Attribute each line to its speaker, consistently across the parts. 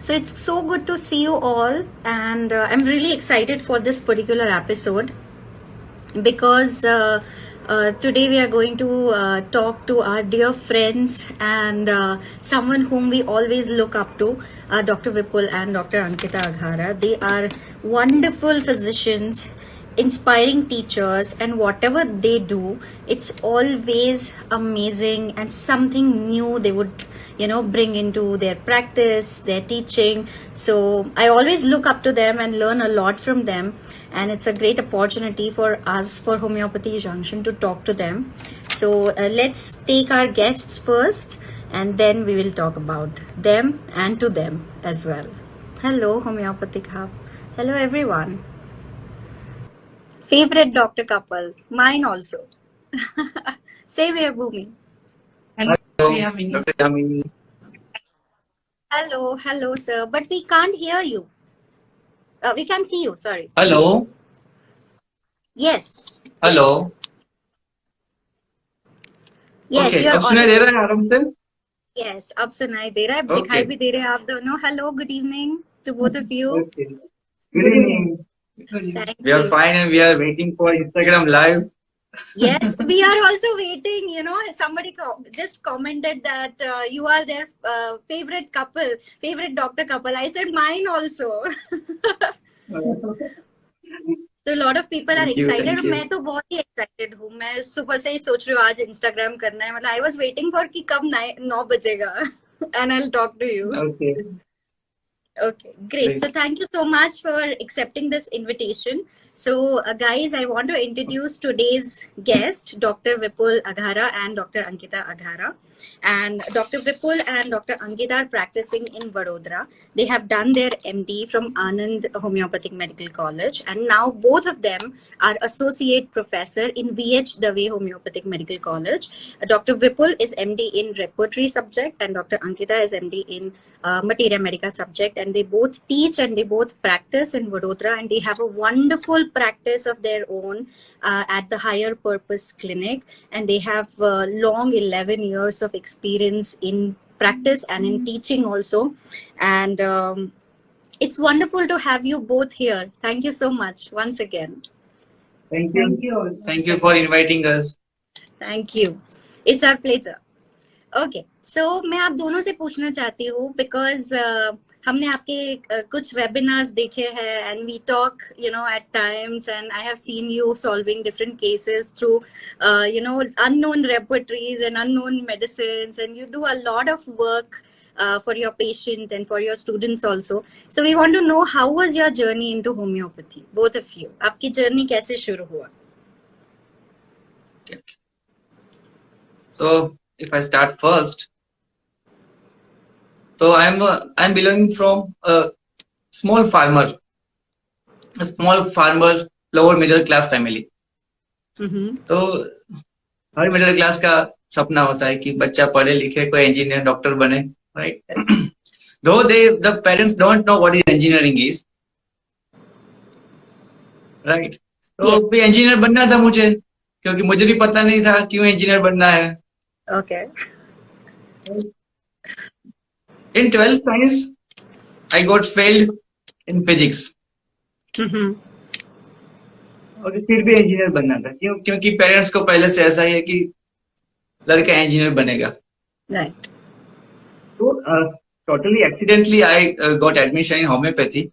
Speaker 1: So it's so good to see you all, and I'm really excited for this particular episode because today we are going to talk to our dear friends and someone whom we always look up to, Dr. Vipul and Dr. Ankita Aghara. They are wonderful physicians, inspiring teachers, and whatever they do, it's always amazing and something new they would bring into their practice, their teaching. So I always look up to them and learn a lot from them, and it's a great opportunity for us for Homeopathy Junction to talk to them. So let's take our guests first, and then we will talk about them and to them as well. Hello, Homeopathic Hub. Hello, everyone. Favorite doctor couple, mine also. Same here, Bhumi.
Speaker 2: Hello, Dr. Yamini.
Speaker 1: Hello, sir. But we can't hear you. We can see you. Sorry.
Speaker 2: Hello.
Speaker 1: Yes.
Speaker 2: Hello.
Speaker 1: Yes,
Speaker 2: Okay,
Speaker 1: you're
Speaker 2: अब सुनाई दे
Speaker 1: audible.
Speaker 2: रहा है आराम से?
Speaker 1: Yes, अब सुनाई दे रहा है, दिखाई
Speaker 2: Okay.
Speaker 1: भी दे रहे हैं आप दोनों. Hello, good evening to both of you.
Speaker 2: Okay. Good evening.
Speaker 1: Thank
Speaker 2: We are
Speaker 1: you.
Speaker 2: fine and we are waiting for Instagram live.
Speaker 1: Yes, we are also waiting. Somebody just commented that you are their favorite couple, favorite doctor couple. I said mine also. So a lot of people are
Speaker 2: Thank you,
Speaker 1: excited.
Speaker 2: thank
Speaker 1: और
Speaker 2: you.
Speaker 1: मैं तो बहुत ही excited हूँ. मैं सुबह से ही सोच रही हूँ आज Instagram करना है. मतलब I was waiting for कि कब 9 बजेगा and I'll talk to you.
Speaker 2: Okay.
Speaker 1: Okay, great. So
Speaker 2: Great.
Speaker 1: thank you so much for accepting this invitation. So guys, I want to introduce today's guest, Dr. Vipul Aghara and Dr. Ankita Aghara. And Dr. Vipul and Dr. Ankita are practicing in Vadodara. They have done their MD from Anand Homeopathic Medical College, and now both of them are associate professor in VH Dave Homeopathic Medical College. Dr. Vipul is MD in respiratory subject, and Dr. Ankita is MD in Materia Medica subject, and they both teach and they both practice in Vadodara, and they have a wonderful practice of their own at the Higher Purpose Clinic, and they have long 11 years of experience in practice and in teaching also. And it's wonderful to have you both here. Thank you so much once again.
Speaker 2: Thank you. Thank you for inviting us.
Speaker 1: Thank you. It's our pleasure. Okay, so मैं आप दोनों से पूछना चाहती हूँ because हमने आपके कुछ webinars देखे हैं and we talk, at times, and I have seen you solving different cases through, unknown repertories and unknown medicines, and you do a lot of work for your patient and for your students also. So we want to know how was your journey into homeopathy, both of you. आपकी journey कैसे शुरू हुआ?
Speaker 2: Okay. So if I start first, so I'm belonging from a small farmer, lower middle class family. तो हर middle class का सपना होता है कि बच्चा पढ़े लिखे कोई इंजीनियर डॉक्टर बने, right? Though the parents don't know what is engineering is, right? तो भी इंजीनियर बनना था मुझे, क्योंकि मुझे भी पता नहीं था क्यों इंजीनियर बनना है.
Speaker 1: Okay.
Speaker 2: In 12th science, I got failed in physics. और फिर भी इंजीनियर बनना था, क्योंकि पेरेंट्स को पहले से ऐसा ही है कि लड़का इंजीनियर बनेगा.
Speaker 1: Right.
Speaker 2: So totally accidentally I got admission in homeopathy.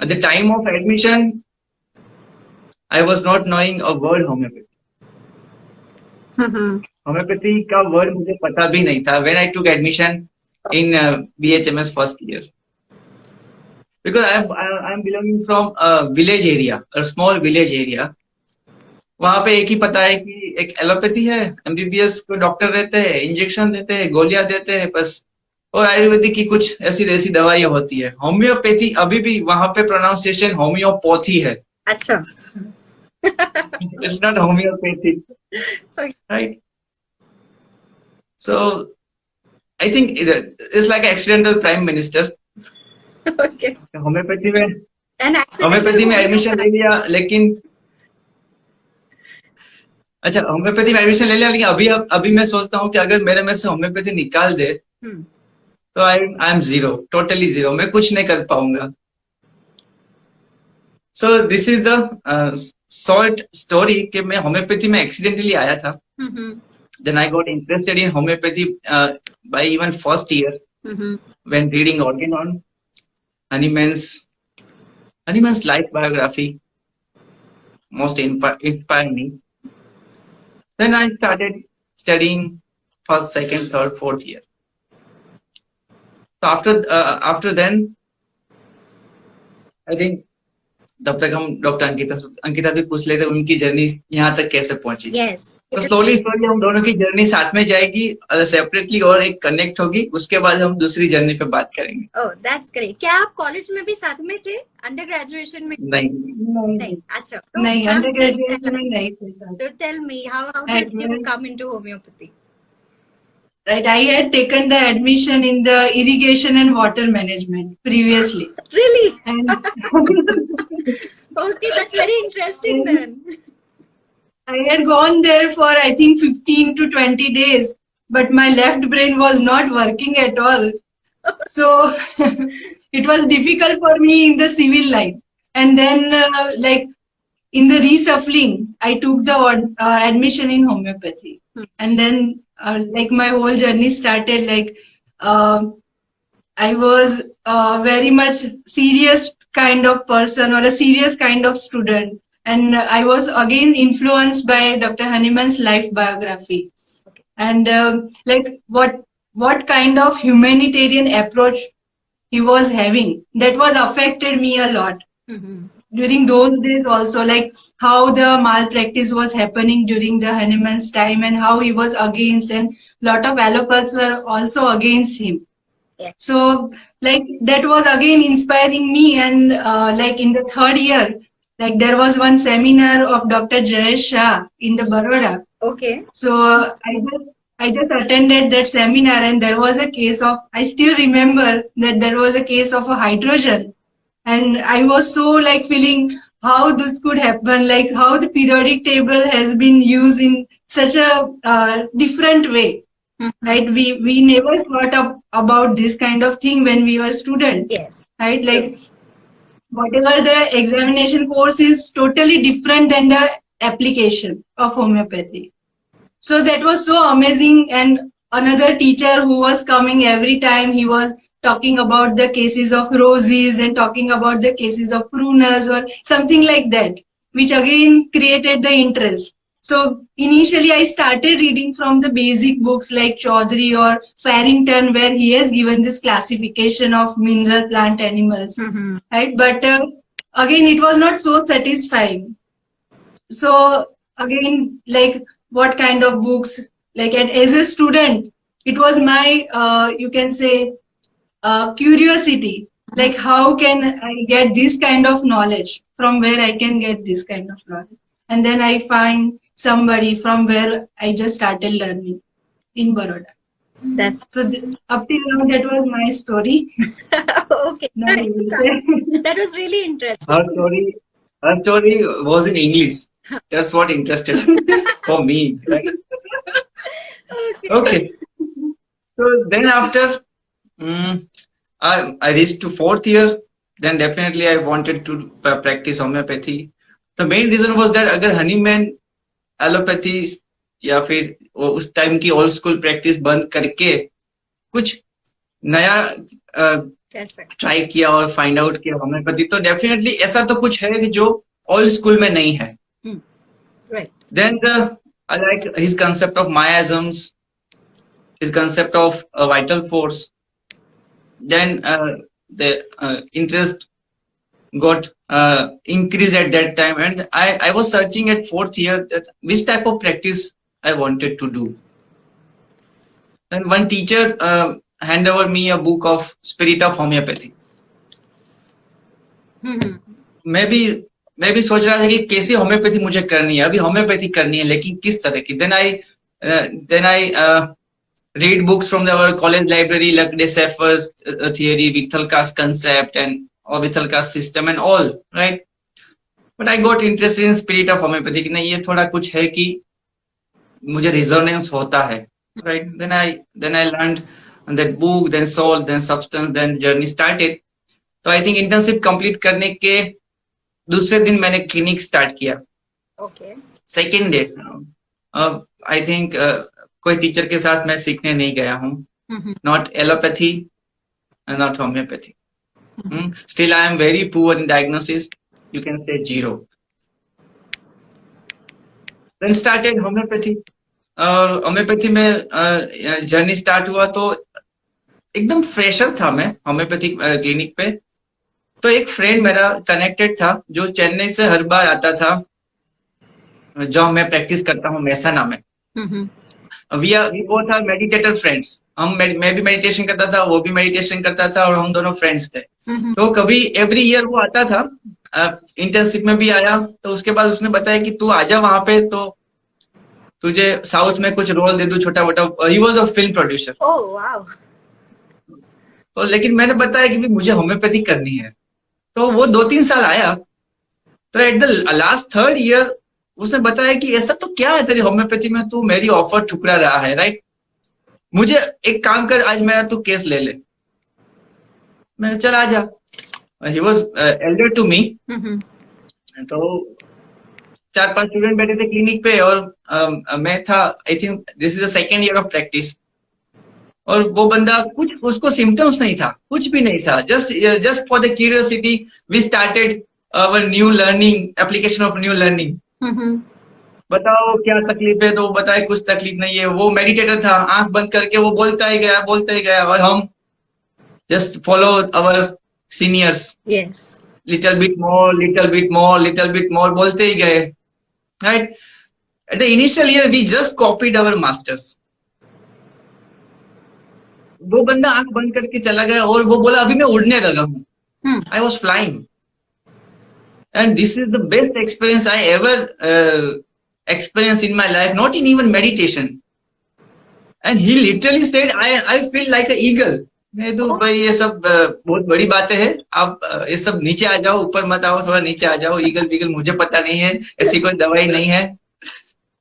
Speaker 2: At the time of admission, I was not knowing a word homeopathy. Homeopathy का word मुझे पता भी नहीं था when I took admission in BHMS first year. Because I'm belonging from a village area, a small village area. वहाँ पे एक ही पता है कि एक एलोपैथी है, MBBS को डॉक्टर रहते हैं, इंजेक्शन देते हैं, गोलियां देते हैं बस, और आयुर्वेदिक की कुछ ऐसी दवाइयां होती है. होम्योपैथी अभी भी वहाँ पे प्रोनाउंसिएशन होम्योपैथी है.
Speaker 1: अच्छा.
Speaker 2: It's not homeopathy. Right? So I think it's like an accidental prime minister.
Speaker 1: Okay.
Speaker 2: Homeopathy में एडमिशन ले लिया, लेकिन अच्छा होम्योपैथी में एडमिशन ले लिया, लेकिन अभी मैं सोचता हूँ कि अगर मेरे में से होम्योपैथी निकाल दे तो I am zero, totally zero, मैं कुछ नहीं कर पाऊंगा. So this is the short story कि मैं होम्योपैथी में एक्सीडेंटली आया था.
Speaker 1: Mm-hmm.
Speaker 2: Then I got interested in homeopathy by even first year
Speaker 1: Mm-hmm.
Speaker 2: when reading Organon, Honeyman's life biography most inspired me. Then I started studying first, second, third, fourth year. So after then, I think तब तक हम doctor Ankita भी पूछ लेते उनकी journey यहाँ तक कैसे पहुंची.
Speaker 1: Yes.
Speaker 2: तो स्लोली हम दोनों की जर्नी साथ में जाएगी, सेपरेटली और एक कनेक्ट होगी. उसके बाद हम दूसरी जर्नी पे बात करेंगे.
Speaker 1: Oh, that's great. क्या आप कॉलेज में भी साथ में थे, अंडर ग्रेजुएशन में?
Speaker 2: नहीं.
Speaker 1: अच्छा. तो
Speaker 3: नहीं,
Speaker 1: मैम,
Speaker 3: अंडर ग्रेजुएशन में नहीं थे.
Speaker 1: So tell me, how
Speaker 3: At
Speaker 1: did you
Speaker 3: my-
Speaker 1: come into homeopathy?
Speaker 3: Right, I had taken the admission in the irrigation and water management previously.
Speaker 1: Really?
Speaker 3: And
Speaker 1: Okay, that's very interesting then.
Speaker 3: I had gone there for I think 15 to 20 days, but my left brain was not working at all. So it was difficult for me in the civil line. And then like in the reshuffling, I took the admission in homeopathy. And then like my whole journey started like I was very much serious kind of person or a serious kind of student. And I was again influenced by Dr. Honeyman's life biography.
Speaker 1: Okay.
Speaker 3: And like what kind of humanitarian approach he was having, that was affected me a lot.
Speaker 1: Mm-hmm.
Speaker 3: During those days also, like how the malpractice was happening during the Honeyman's time and how he was against, and lot of allopaths were also against him.
Speaker 1: Yeah.
Speaker 3: So like that was again inspiring me. And like in the third year, like there was one seminar of Dr. Jayesh Shah in the Baroda.
Speaker 1: Okay.
Speaker 3: So I just attended that seminar, and there was a case of, I still remember that there was a case of a hydrogen. And I was so like feeling how this could happen, like how the periodic table has been used in such a different way.
Speaker 1: Mhm.
Speaker 3: Right? We never thought about this kind of thing when we were students.
Speaker 1: Yes.
Speaker 3: Right? Like whatever the examination course is totally different than the application of homeopathy. So that was so amazing. And another teacher who was coming every time, he was talking about the cases of roses and talking about the cases of pruners or something like that, which again created the interest. So initially I started reading from the basic books like Chaudhary or Farrington, where he has given this classification of mineral, plant, animals.
Speaker 1: Mm-hmm.
Speaker 3: Right? But again, it was not so satisfying. So again, like what kind of books, like as a student, it was my you can say curiosity, like how can I get this kind of knowledge, from where I can get this kind of knowledge. And then I find somebody from where I just started learning in Baroda.
Speaker 1: That's
Speaker 3: So up till now, that was my story.
Speaker 1: okay.
Speaker 3: Now you will say.
Speaker 1: That was really interesting.
Speaker 2: Her story was in English. That's what interested for me. Right? Okay. So then after I reached to fourth year, then definitely I wanted to practice homeopathy. The main reason was that अगर Hahnemann allopathy या फिर उस time की old school practice बंद करके कुछ नया
Speaker 1: कैसे?
Speaker 2: ट्राई किया और फाइंड आउट किया होम्योपैथी, तो डेफिनेटली ऐसा तो कुछ है जो ओल्ड स्कूल में नहीं है.
Speaker 1: Right.
Speaker 2: Then I like his concept of miasms, his concept of vital force. Then the interest got increased at that time, and I was searching at fourth year that which type of practice I wanted to do. Then one teacher handed over me a book of Spirit of Homeopathy. मैं भी सोच रहा था कि कैसे homeopathy मुझे करनी है, अभी होम्योपैथी करनी है लेकिन किस तरह की. Then I read books from our college library, like De Seffer's theory, Vithalka's concept, and or Vithalka's system and all, right? But I got interested in Spirit of Homeopathy कि नहीं, ये थोड़ा कुछ है कि मुझे resonance होता है, right? Then I learned and that book, then soul, then substance, then journey started. तो आई थिंक इंटर्नशिप कंप्लीट करने के दूसरे दिन मैंने क्लिनिक स्टार्ट किया.
Speaker 1: Okay.
Speaker 2: Second day I think कोई टीचर के साथ मैं सीखने नहीं गया हूँ.
Speaker 1: Mm-hmm.
Speaker 2: Not allopathy and not homeopathy. Still, I am very poor in diagnosis. You can say 0. Then started homeopathy. और होम्योपैथी में जर्नी स्टार्ट हुआ तो एकदम फ्रेशर था मैं होम्योपैथी क्लिनिक पे. तो एक फ्रेंड मेरा कनेक्टेड था जो चेन्नई से हर बार आता था जहाँ मैं प्रैक्टिस करता हूँ मेहसाना में.
Speaker 1: Mm-hmm.
Speaker 2: We both are meditator friends. मैं भी मेडिटेशन करता था, वो भी मेडिटेशन करता था और हम दोनों फ्रेंड्स थे.
Speaker 1: Mm-hmm.
Speaker 2: तो कभी एवरी ईयर वो आता था, इंटर्नशिप में भी आया. तो उसके बाद उसने बताया कि तू आजा वहां पे, तो तुझे साउथ में कुछ रोल दे दूं छोटा मोटा. He was a film producer.
Speaker 1: Oh wow.
Speaker 2: तो लेकिन मैंने बताया कि भी मुझे होम्योपैथी करनी है. तो वो 2-3 साल आया. तो at the last 3rd year उसने बताया कि ऐसा तो क्या है तेरी होम्योपैथी में, तू मेरी ऑफर ठुकरा रहा है, राइट. मुझे एक काम कर, आज मेरा तू केस ले ले. मैं चल आ जा. He was elder to me.
Speaker 1: Mm-hmm.
Speaker 2: तो 4-5 स्टूडेंट बैठे थे क्लिनिक पे और मैं था. I think this is the 2nd year of practice. और वो बंदा कुछ, उसको सिम्टम्स नहीं था, कुछ भी नहीं था. Just for the curiosity we started our new learning, application of new learning.
Speaker 1: Mm-hmm.
Speaker 2: बताओ क्या तकलीफ है, तो वो बताए कुछ तकलीफ नहीं है. वो मेडिटेटर था, आंख बंद करके वो बोलता ही गया और हम just follow our seniors.
Speaker 1: Yes.
Speaker 2: Little bit more बोलते ही गए, right. At the initial year we just copied our masters. वो बंदा आंख बंद करके चला गया और वो बोला अभी मैं उड़ने लगा हूँ.
Speaker 1: Hmm.
Speaker 2: I was flying. And this is the best experience I ever experienced in my life, not in even meditation. And he literally said, I feel like an eagle. मैं तो भाई ये सब बहुत बड़ी बातें हैं. आप ये सब नीचे आ जाओ, ऊपर मत आओ, थोड़ा नीचे आ जाओ. ईगल बीगल मुझे पता नहीं है, ऐसी कोई दवाई नहीं है.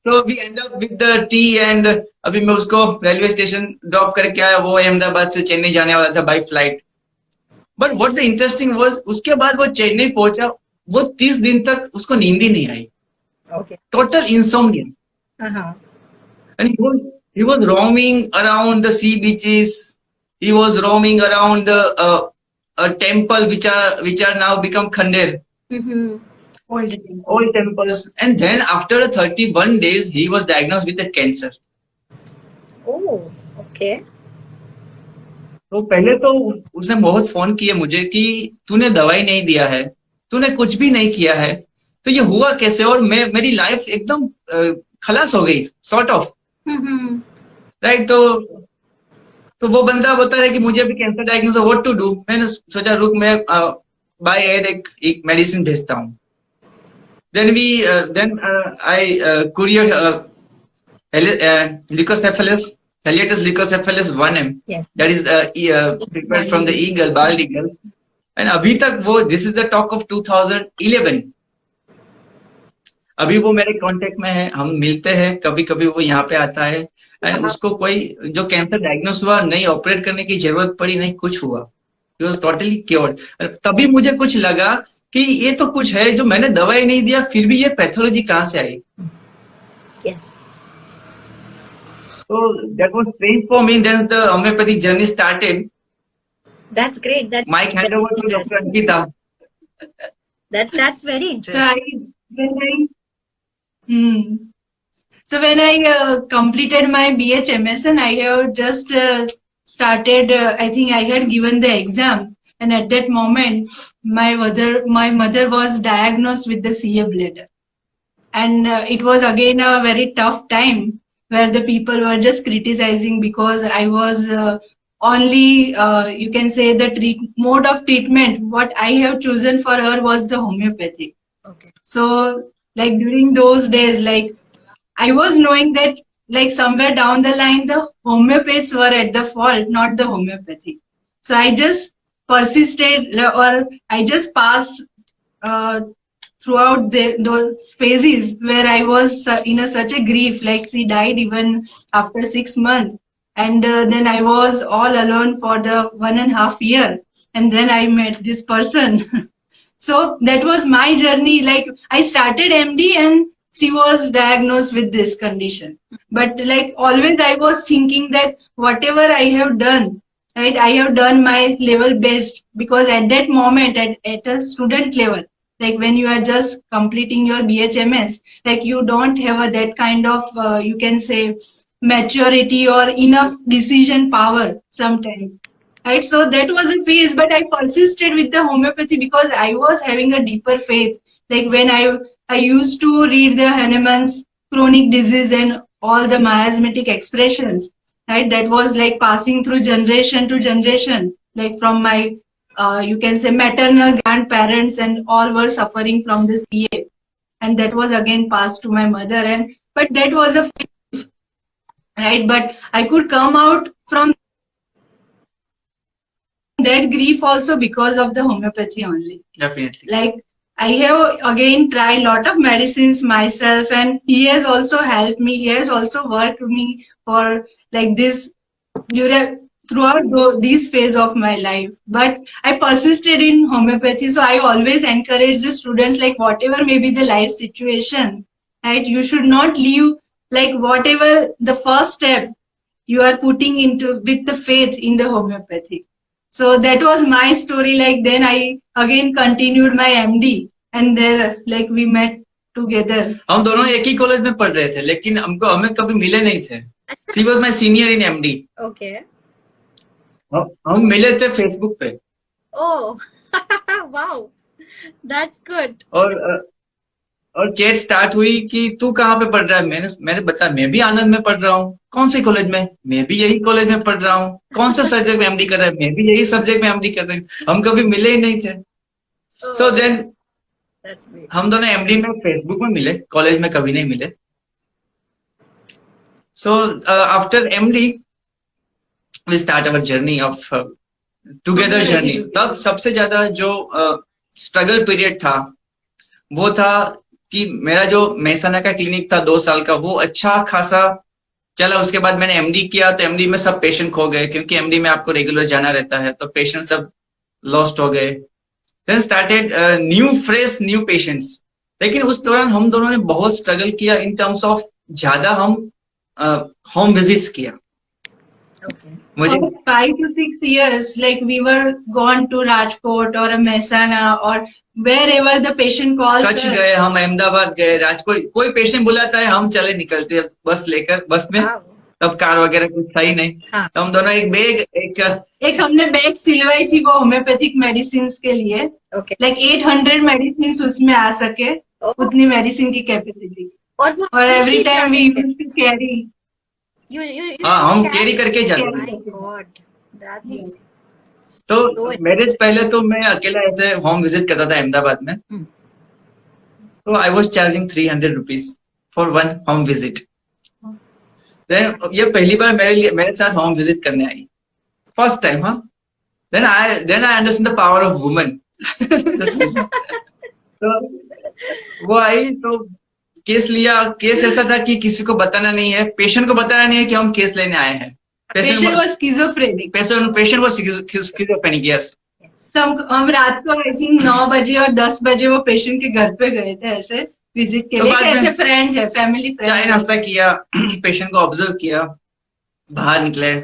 Speaker 2: तो we end up with the T and अभी मैं उसको रेलवे स्टेशन ड्रॉप करके आया. वो अहमदाबाद से चेन्नई जाने वाला था by flight. But what the interesting was, उसके बाद वो चेन्नई पहुंचा, वो 30 दिन तक उसको नींद ही नहीं आई.
Speaker 1: Okay.
Speaker 2: Total insomnia.
Speaker 1: Uh-huh.
Speaker 2: And he was roaming around the sea beaches. He was roaming around the temple which are now become khandir,
Speaker 1: Mm-hmm.
Speaker 2: old temples. And then after 31 days, he was diagnosed with a cancer.
Speaker 1: Oh, okay.
Speaker 2: तो पहले तो उसने बहुत phone किए मुझे कि तूने दवाई नहीं दिया है, तूने कुछ भी नहीं किया है, तो ये हुआ कैसे. और मेरी लाइफ एकदम खलास हो गई, सॉर्ट ऑफ,
Speaker 1: Mm-hmm.
Speaker 2: राइट. तो वो बंदा बता रहा है कि मुझे अभी कैंसर डायग्नोस है, व्हाट टू डू. मैंने सोचा रुक, मैं बाय एयर एक मेडिसिन भेजता हूँ. then I courier Leucocephalus, Heliatus leucocephalus 1M.
Speaker 1: Yes.
Speaker 2: That is prepared from the eagle, bald eagle. And अभी तक वो, this is the talk of 2011. अभी वो मेरे कांटेक्ट में है, हम मिलते हैं कभी कभी. वो यहाँ पे आता है एंड उसको कोई जो कैंसर डायग्नोस हुआ, नहीं ऑपरेट करने की जरूरत पड़ी, नहीं कुछ हुआ. He was totally cured. तभी मुझे कुछ लगा कि ये तो कुछ है जो मैंने दवाई नहीं दिया, फिर भी ये पैथोलॉजी कहाँ से आई.
Speaker 1: Yes.
Speaker 2: So that was strange for me. Then the homeopathic journey started.
Speaker 1: That's great.
Speaker 2: Mic hand over to Dr. Ankita.
Speaker 1: That's very interesting.
Speaker 3: So when I completed my BHMS and I have just started, I think I had given the exam, and at that moment my mother was diagnosed with the CA bladder, and it was again a very tough time where the people were just criticizing because I was only you can say the mode of treatment what I have chosen for her was the homeopathic.
Speaker 1: Okay.
Speaker 3: So like during those days, like I was knowing that like somewhere down the line the homeopaths were at the fault, not the homeopathy. So I just persisted, or I just passed throughout those phases where I was in such a grief, like she died even after 6 months. And then I was all alone for the 1.5 year. And then I met this person. So that was my journey. Like I started MD and she was diagnosed with this condition. But like always I was thinking that whatever I have done, right, I have done my level best, because at that moment at a student level, like when you are just completing your BHMS, like you don't have that kind of, you can say, maturity or enough decision power sometimes. Right, so that was a phase, but I persisted with the homeopathy because I was having a deeper faith. Like when I used to read the Hahnemann's chronic disease and all the miasmatic expressions, right? That was like passing through generation to generation, like from my, you can say, maternal grandparents, and all were suffering from this CA, and that was again passed to my mother. And but that was a phase, right? But I could come out from that grief also because of the homeopathy only.
Speaker 2: Definitely.
Speaker 3: Like I have again tried lot of medicines myself, and he has also helped me. He has also worked with me for like this throughout these phase of my life. But I persisted in homeopathy, so I always encourage the students, like whatever may be the life situation, right? You should not leave, like whatever the first step you are putting into with the faith in the homeopathy. So that was my story. Like then I again continued my MD, and there like we met together.
Speaker 2: हम दोनों एक ही college में पढ़ रहे थे, लेकिन हमें कभी मिले नहीं थे. She was my senior in MD.
Speaker 1: Okay.
Speaker 2: हम मिले थे फेसबुक पे.
Speaker 1: Oh, wow, that's good.
Speaker 2: और चैट स्टार्ट हुई कि तू कहाँ पे पढ़ रहा है. मैंने बताया मैं भी आनंद में पढ़ रहा हूँ. कौन से कॉलेज में? मैं भी यही कॉलेज में पढ़ रहा हूँ. कौन से सब्जेक्ट में एमडी कर रहा है? मैं भी यही सब्जेक्ट में एमडी कर रही हूँ. हम कभी मिले ही नहीं थे. सो देन हम दोनों एमडी में फेसबुक में मिले, कॉलेज में कभी नहीं मिले. So after MD we start our journey of together journey. तब सबसे ज्यादा जो स्ट्रगल पीरियड था वो था कि मेरा जो मेहसाना का क्लिनिक था 2 साल का, वो अच्छा खासा चला. उसके बाद मैंने एमडी किया, तो एमडी में सब पेशेंट खो गए, क्योंकि एमडी में आपको रेगुलर जाना रहता है, तो पेशेंट सब लॉस्ट हो गए. Then started new patients. लेकिन उस दौरान हम दोनों ने बहुत स्ट्रगल किया इन टर्म्स ऑफ ज्यादा हम होम विजिट्स किया.
Speaker 3: For 5 to 6 years, like we were gone to Rajkot or Mehsana or wherever the patient calls.
Speaker 2: Kutch गए हम, अहमदाबाद गए, राजकोट. कोई पेशेंट बुलाता है, हम चले निकलते बस लेकर. बस में तब कार वगैरह कुछ था ही नहीं. तो हम दोनों एक
Speaker 3: हमने बैग सिलवाई थी वो होम्योपैथिक मेडिसिन के लिए. लाइक 800 मेडिसिन उसमें आ सके, उतनी मेडिसिन की कैपेसिटी. और every time we used to carry.
Speaker 2: हम कैरी करके जाते. तो मैरिज पहले तो मैं अकेला ऐसे होम विजिट करता था अहमदाबाद में. तो I was charging 300 rupees for 1 home visit. देन ये पहली बार मेरे साथ होम विजिट करने आई, फर्स्ट टाइम. हाँ, then I understand the power of woman. तो वो आई तो केस लिया. केस ऐसा था कि किसी को बताना नहीं है, पेशेंट को बताना नहीं है कि हम केस लेने आए हैं.
Speaker 3: Patient was schizophrenic.
Speaker 2: Patient was schizophrenic. Yes.
Speaker 3: हम रात को आई थिंक 9 बजे और 10 बजे वो पेशेंट के घर पे गए थे ऐसे विजिट के लिए. ऐसे फ्रेंड है, फैमिली फ्रेंड.
Speaker 2: चाय नाश्ता किया, पेशेंट को ऑब्जर्व किया, बाहर निकले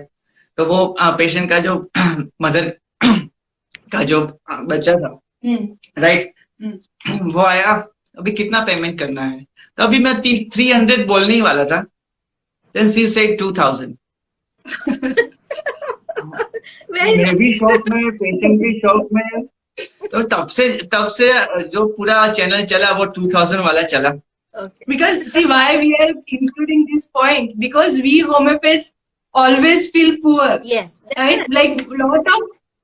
Speaker 2: तो वो पेशेंट का जो मदर का जो बच्चा था, राइट, वो आया. अभी कितना पेमेंट करना है? तो अभी मैं 300 बोलने ही वाला था. Then she said 2000. मैं भी शॉक में, पेशेंट भी शॉक में. तो तब से जो पूरा चैनल चला वो 2000 वाला चला.
Speaker 3: Because see why we are including this point, because we homeopaths always feel poor.
Speaker 1: Yes.
Speaker 3: Right? Like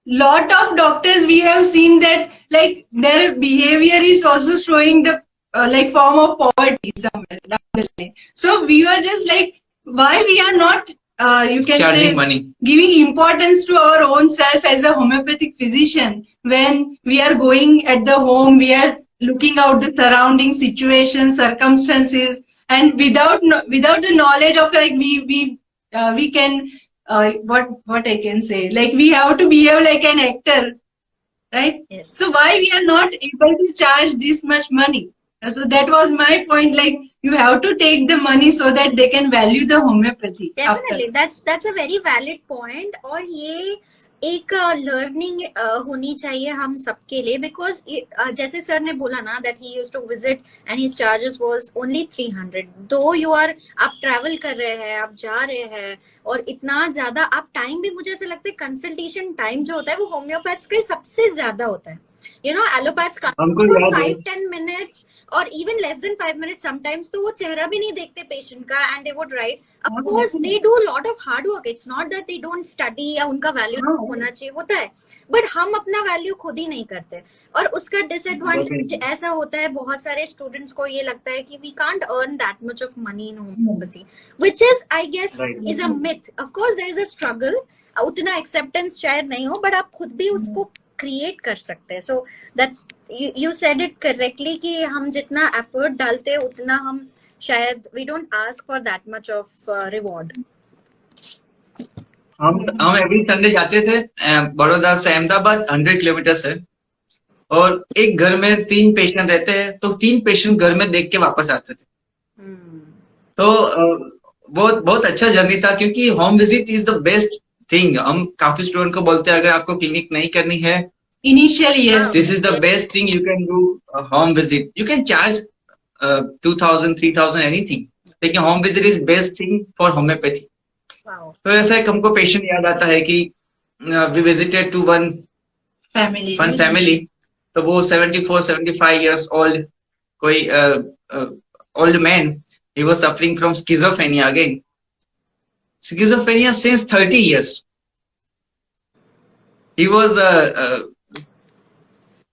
Speaker 3: lot of doctors we have seen that like their behavior is also showing the like form of poverty somewhere down the line. So we were just like, why we are not you can
Speaker 2: charging
Speaker 3: say
Speaker 2: money,
Speaker 3: giving importance to our own self as a homeopathic physician, when we are going at the home, we are looking out the surrounding situations, circumstances, and without the knowledge of like we can what I can say, like we have to behave like an actor, right?
Speaker 1: Yes.
Speaker 3: So why we are not able to charge this much money? So that was my point, like you have to take the money so that they can value the homeopathy after.
Speaker 1: Definitely, that's a very valid point. और ये एक learning होनी चाहिए हम सबके लिए, because जैसे sir ने बोला ना that he used to visit and his charges was only 300, though you are, आप ट्रैवल कर रहे हैं, आप जा रहे हैं, और इतना ज्यादा आप टाइम भी, मुझे ऐसा लगता है कंसल्टेशन टाइम जो होता है वो होम्योपैथ्स का सबसे ज्यादा होता है. यू नो एलोपैथ्स का
Speaker 2: हमको याद है
Speaker 1: 5-10 minutes और even less than 5 minutes sometimes, तो वो चेहरा भी नहीं देखते पेशेंट का, and they would write. Of course they do a lot of hard work, it's not that they don't study या उनका वैल्यू होना चाहिए, होता है, बट हम अपना वैल्यू खुद ही नहीं करते. और उसका डिसएडवांटेज ऐसा होता है, बहुत सारे स्टूडेंट्स को ये लगता है कि we can't earn that much of money in homeopathy, which is I guess is a myth. Of course there is a struggle, उतना एक्सेप्टेंस शायद नहीं हो, बट आप खुद भी उसको क्रिएट कर सकते हैं. So that's, you said it correctly कि हम जितना एफर्ट डालते हैं उतना हम शायद we don't ask for that much of reward.
Speaker 2: हम एवरी संडे जाते थे बड़ौदा से अहमदाबाद 100 किलोमीटर से, और एक घर में 3 पेशेंट रहते हैं, तो 3 पेशेंट घर में देख के वापस आते थे. तो बहुत बहुत अच्छा जर्नी था, क्योंकि home visit is the best thing. हम काफी स्टूडेंट को बोलते हैं अगर आपको क्लिनिक नहीं करनी है,
Speaker 3: Initial years,
Speaker 2: this is the best thing you can do. Home visit, you can charge 2000 3000 anything, लेकिन home visit is best thing for homeopathy.
Speaker 1: Wow.
Speaker 2: तो ऐसा एक हमको पेशेंट याद आता है कि we visited to one family. तो वो 74-75 years old, कोई old man, he was suffering from schizophrenia again. Schizophrenia since 30 years. He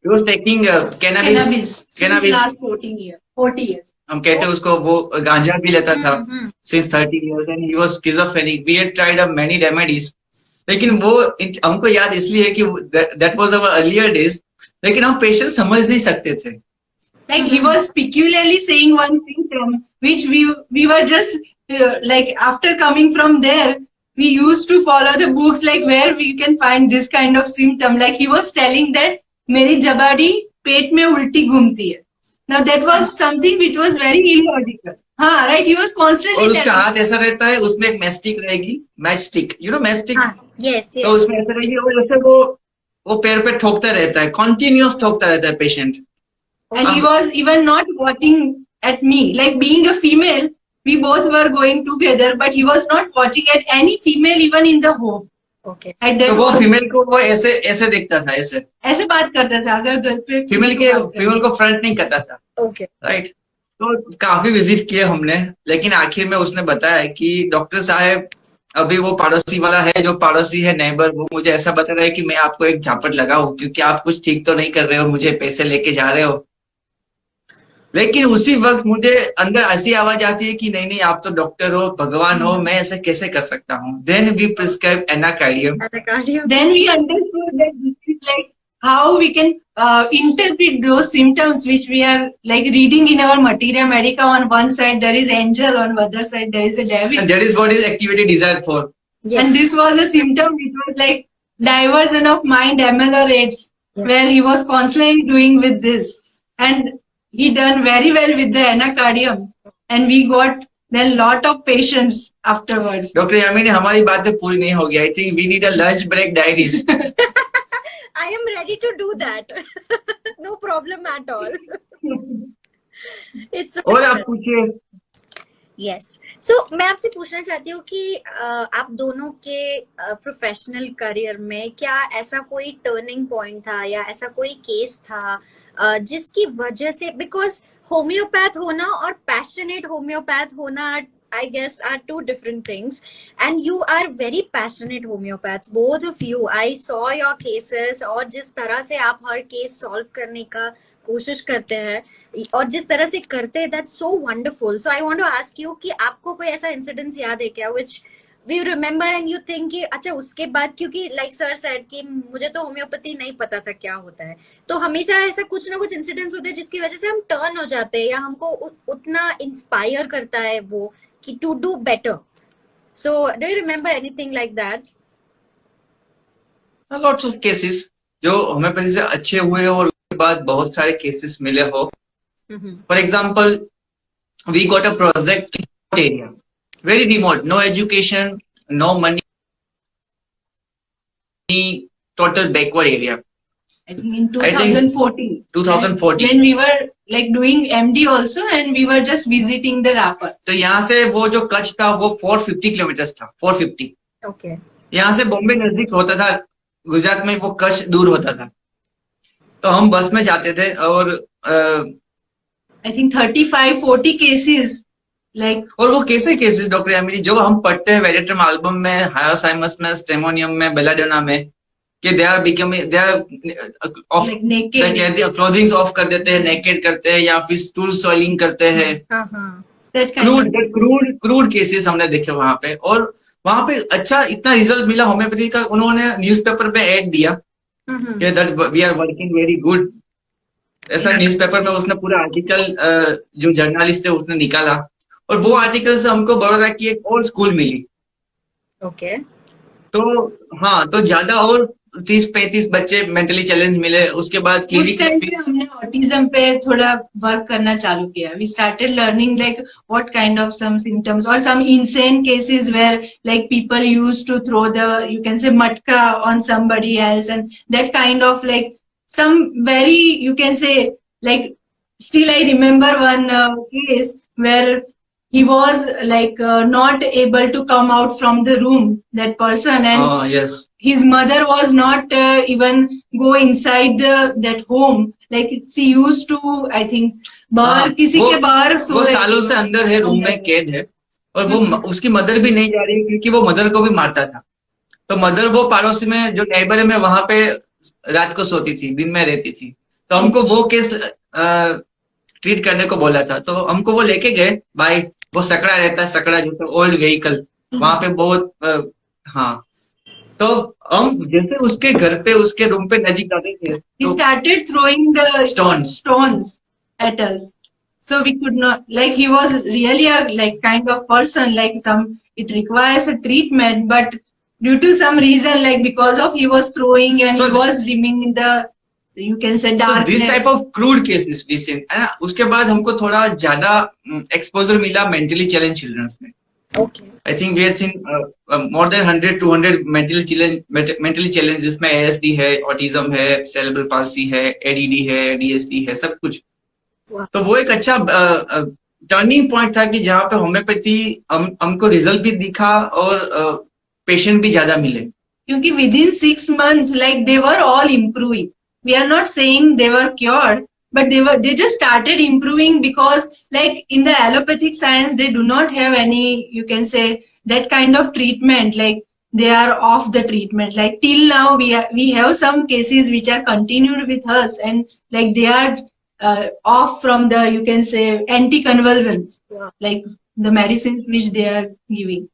Speaker 2: was taking cannabis
Speaker 3: since last 40 years.
Speaker 2: हम कहते हैं उसको, वो गांजा भी लेता था since 30 years, and he was schizophrenic. We had tried up many remedies, लेकिन वो हमको याद इसलिए है कि that was our earlier days, लेकिन हम पेशेंट समझ नहीं सकते थे.
Speaker 3: Like he was peculiarly saying one symptom which we were just like after coming from there we used to follow the books like where we can find this kind of symptom. Like he was telling that मेरी जबाड़ी पेट में उल्टी घूमती है. Now that was something which was very illogical. हाँ, right. He was constantly.
Speaker 2: और उसका हाथ ऐसा रहता है, उसमें एक मैस्टिक रहेगी, matchstick, you know mastic.
Speaker 1: Yes, yes.
Speaker 2: तो उसमें ऐसा रहेगी, और जैसे वो पैर पे ठोकता रहता है, कंटिन्यूअस ठोकता रहता है patient.
Speaker 3: And he was even not watching at me. Like being a female, we both were going together, but he was not watching at any female even in the home.
Speaker 1: Okay.
Speaker 2: तो वो female को वो ऐसे देखता था,
Speaker 3: ऐसे बात करता था, अगर घर पे
Speaker 2: फीमेल को फ्रंट नहीं करता था.
Speaker 1: Okay.
Speaker 2: राइट. तो काफी विजिट किए हमने, लेकिन आखिर में उसने बताया कि डॉक्टर साहब, अभी वो पड़ोसी वाला है, जो पड़ोसी है नेबर, वो मुझे ऐसा बता रहा है कि मैं आपको एक झापट लगाऊं, क्योंकि आप कुछ ठीक तो नहीं कर रहे हो, मुझे पैसे लेके जा रहे हो. लेकिन उसी वक्त मुझे अंदर ऐसी आवाज आती है कि नहीं नहीं, आप तो डॉक्टर हो, भगवान हो, मैं ऐसा कैसे कर सकता हूँ. Then we prescribe anacardium.
Speaker 3: Then we understood that this is like how we can interpret those symptoms which we are like reading in our materia medica. On one side there is angel, on the other side there is a devil.
Speaker 2: And that is what is activity desired for.
Speaker 1: Yes.
Speaker 3: And this was a symptom which was like diversion of mind, ML or AIDS, where he was constantly doing with this. And he done very well with the anacardium, and we got then lot of patients afterwards.
Speaker 2: Doctor Yamini, हमारी बातें पूरी नहीं होगी. I think we need a lunch break diaries.
Speaker 1: I am ready to do that. No problem at all. It's okay.
Speaker 2: और आप पूछिए.
Speaker 1: Yes. सो मैं आपसे पूछना चाहती हूँ कि आप दोनों के प्रोफेशनल करियर में क्या ऐसा कोई टर्निंग पॉइंट था या ऐसा कोई केस था जिसकी वजह से, बिकॉज होम्योपैथ होना और पैशनेट होम्योपैथ होना I guess are two different things, and you are very passionate homeopaths, both of you. I saw your cases, और जिस तरह से आप हर केस सॉल्व करने का कोशिश करते हैं और जिस तरह से करते हैं, that's so wonderful. So I want to ask you कि आपको कोई ऐसा इंसिडेंस याद है क्या which we remember and you think कि अच्छा उसके बाद, क्योंकि like sir said कि मुझे तो होम्योपैथी नहीं पता था क्या होता है, तो हमेशा ऐसा कुछ ना कुछ इंसिडेंट्स होते हैं जिसकी वजह से हम टर्न हो जाते हैं या हमको उतना इंस्पायर करता है वो कि to do better. So do you remember anything like that?
Speaker 2: Lots of cases जो होम्योपैथी से अच्छे हुए और उसके बाद बहुत सारे केसेस मिले हो. For example, we got a project in area, very remote, no education, no money, total backward area.
Speaker 3: I think in 2014.
Speaker 2: 2014.
Speaker 3: When we were like doing MD also, and we were just visiting the rapper.
Speaker 2: तो यहाँ से वो जो कच्छ था वो 450 kilometre था. 450.
Speaker 1: Okay.
Speaker 2: यहाँ से बॉम्बे नजदीक होता था, गुजरात में वो कच्छ दूर होता था. तो हम बस में जाते थे और
Speaker 3: I think 35-40 cases like.
Speaker 2: और वो कैसे केसेस डॉक्टर यामिनी जो हम पढ़ते हैं वेरिएट्रम एल्बम में, हायोसाइमस में, स्ट्रेमोनियम में, बेलाडोना में, कि they are becoming, they are off,
Speaker 3: Like naked.
Speaker 2: Clothings off कर देते हैं, नेकेड करते हैं, या फिर स्टूल सॉइलिंग करते हैं.
Speaker 3: That kind of.
Speaker 2: Crude cases हमने देखे वहां पे. और वहां पे अच्छा इतना रिजल्ट मिला होम्योपैथी का, उन्होंने न्यूज़पेपर पे ऐड दिया कि that we are working very good. ऐसा न्यूज़पेपर में उसने पूरा आर्टिकल, जो जर्नलिस्ट है उसने निकाला, और वो आर्टिकल से हमको बड़ौदा की एक और स्कूल मिली.
Speaker 1: Okay.
Speaker 2: तो हाँ, तो ज्यादा और 30-35 बच्चे मेंटली चैलेंज मिले. उसके बाद
Speaker 3: उस टाइम पे हमने ऑटिज्म पे थोड़ा वर्क करना चालू किया. We started learning like what kind of some symptoms और some insane cases where like people used to throw the, you can say, matka on somebody else, and that kind of like some very, you can say, like, still I remember one case where he was like not able to come out from the room, that person, and
Speaker 2: yes,
Speaker 3: his mother was not even go inside that home, like she used to, I think, बाहर किसी के बाहर
Speaker 2: वो सालों से अंदर है, room में कैद है, और वो उसकी मदर भी नहीं जा रही क्योंकि वो मदर को भी मारता था. तो मदर वो पड़ोसी में जो नेबर है, मैं वहां पे रात को सोती थी, दिन में रहती थी. तो हमको वो केस ट्रीट करने को बोला था. तो हमको वो लेके गए भाई, वो सकड़ा रहता है, सकड़ा जो ओल्ड व्हीकल वहां पे बहुत हाँ. तो हम जैसे उसके घर पे, उसके रूम पे नजीक जाते थे,
Speaker 3: he started throwing the
Speaker 2: stones
Speaker 3: at us. So we could not, like, he was really a like kind of person, like some, it requires a treatment, but due to some reason, like because of he was throwing and he was dreaming in the, you can say, darkness.
Speaker 2: So this type of crude cases we seen, है ना. उसके बाद हमको थोड़ा ज्यादा exposure मिला mentally challenge children's में.
Speaker 1: Okay.
Speaker 2: I think we have seen more than 100-200 mentally challenge, जिसमें ASD है, ऑटिज्म है, cerebral palsy है, ADD है, DSD है, सब कुछ.
Speaker 1: Wow.
Speaker 2: तो वो एक अच्छा टर्निंग पॉइंट था कि जहाँ पे होम्योपैथी हमको रिजल्ट भी दिखा और पेशेंट भी ज्यादा मिले.
Speaker 3: क्योंकि within 6 months, like they were all improving. We are not saying they were cured, but they just started improving, because like in the allopathic science they do not have any, you can say, that kind of treatment, like they are off the treatment. Like till now we have some cases which are continued with us, and like they are off from the, you can say, anticonvulsants, like the medicines which they are giving.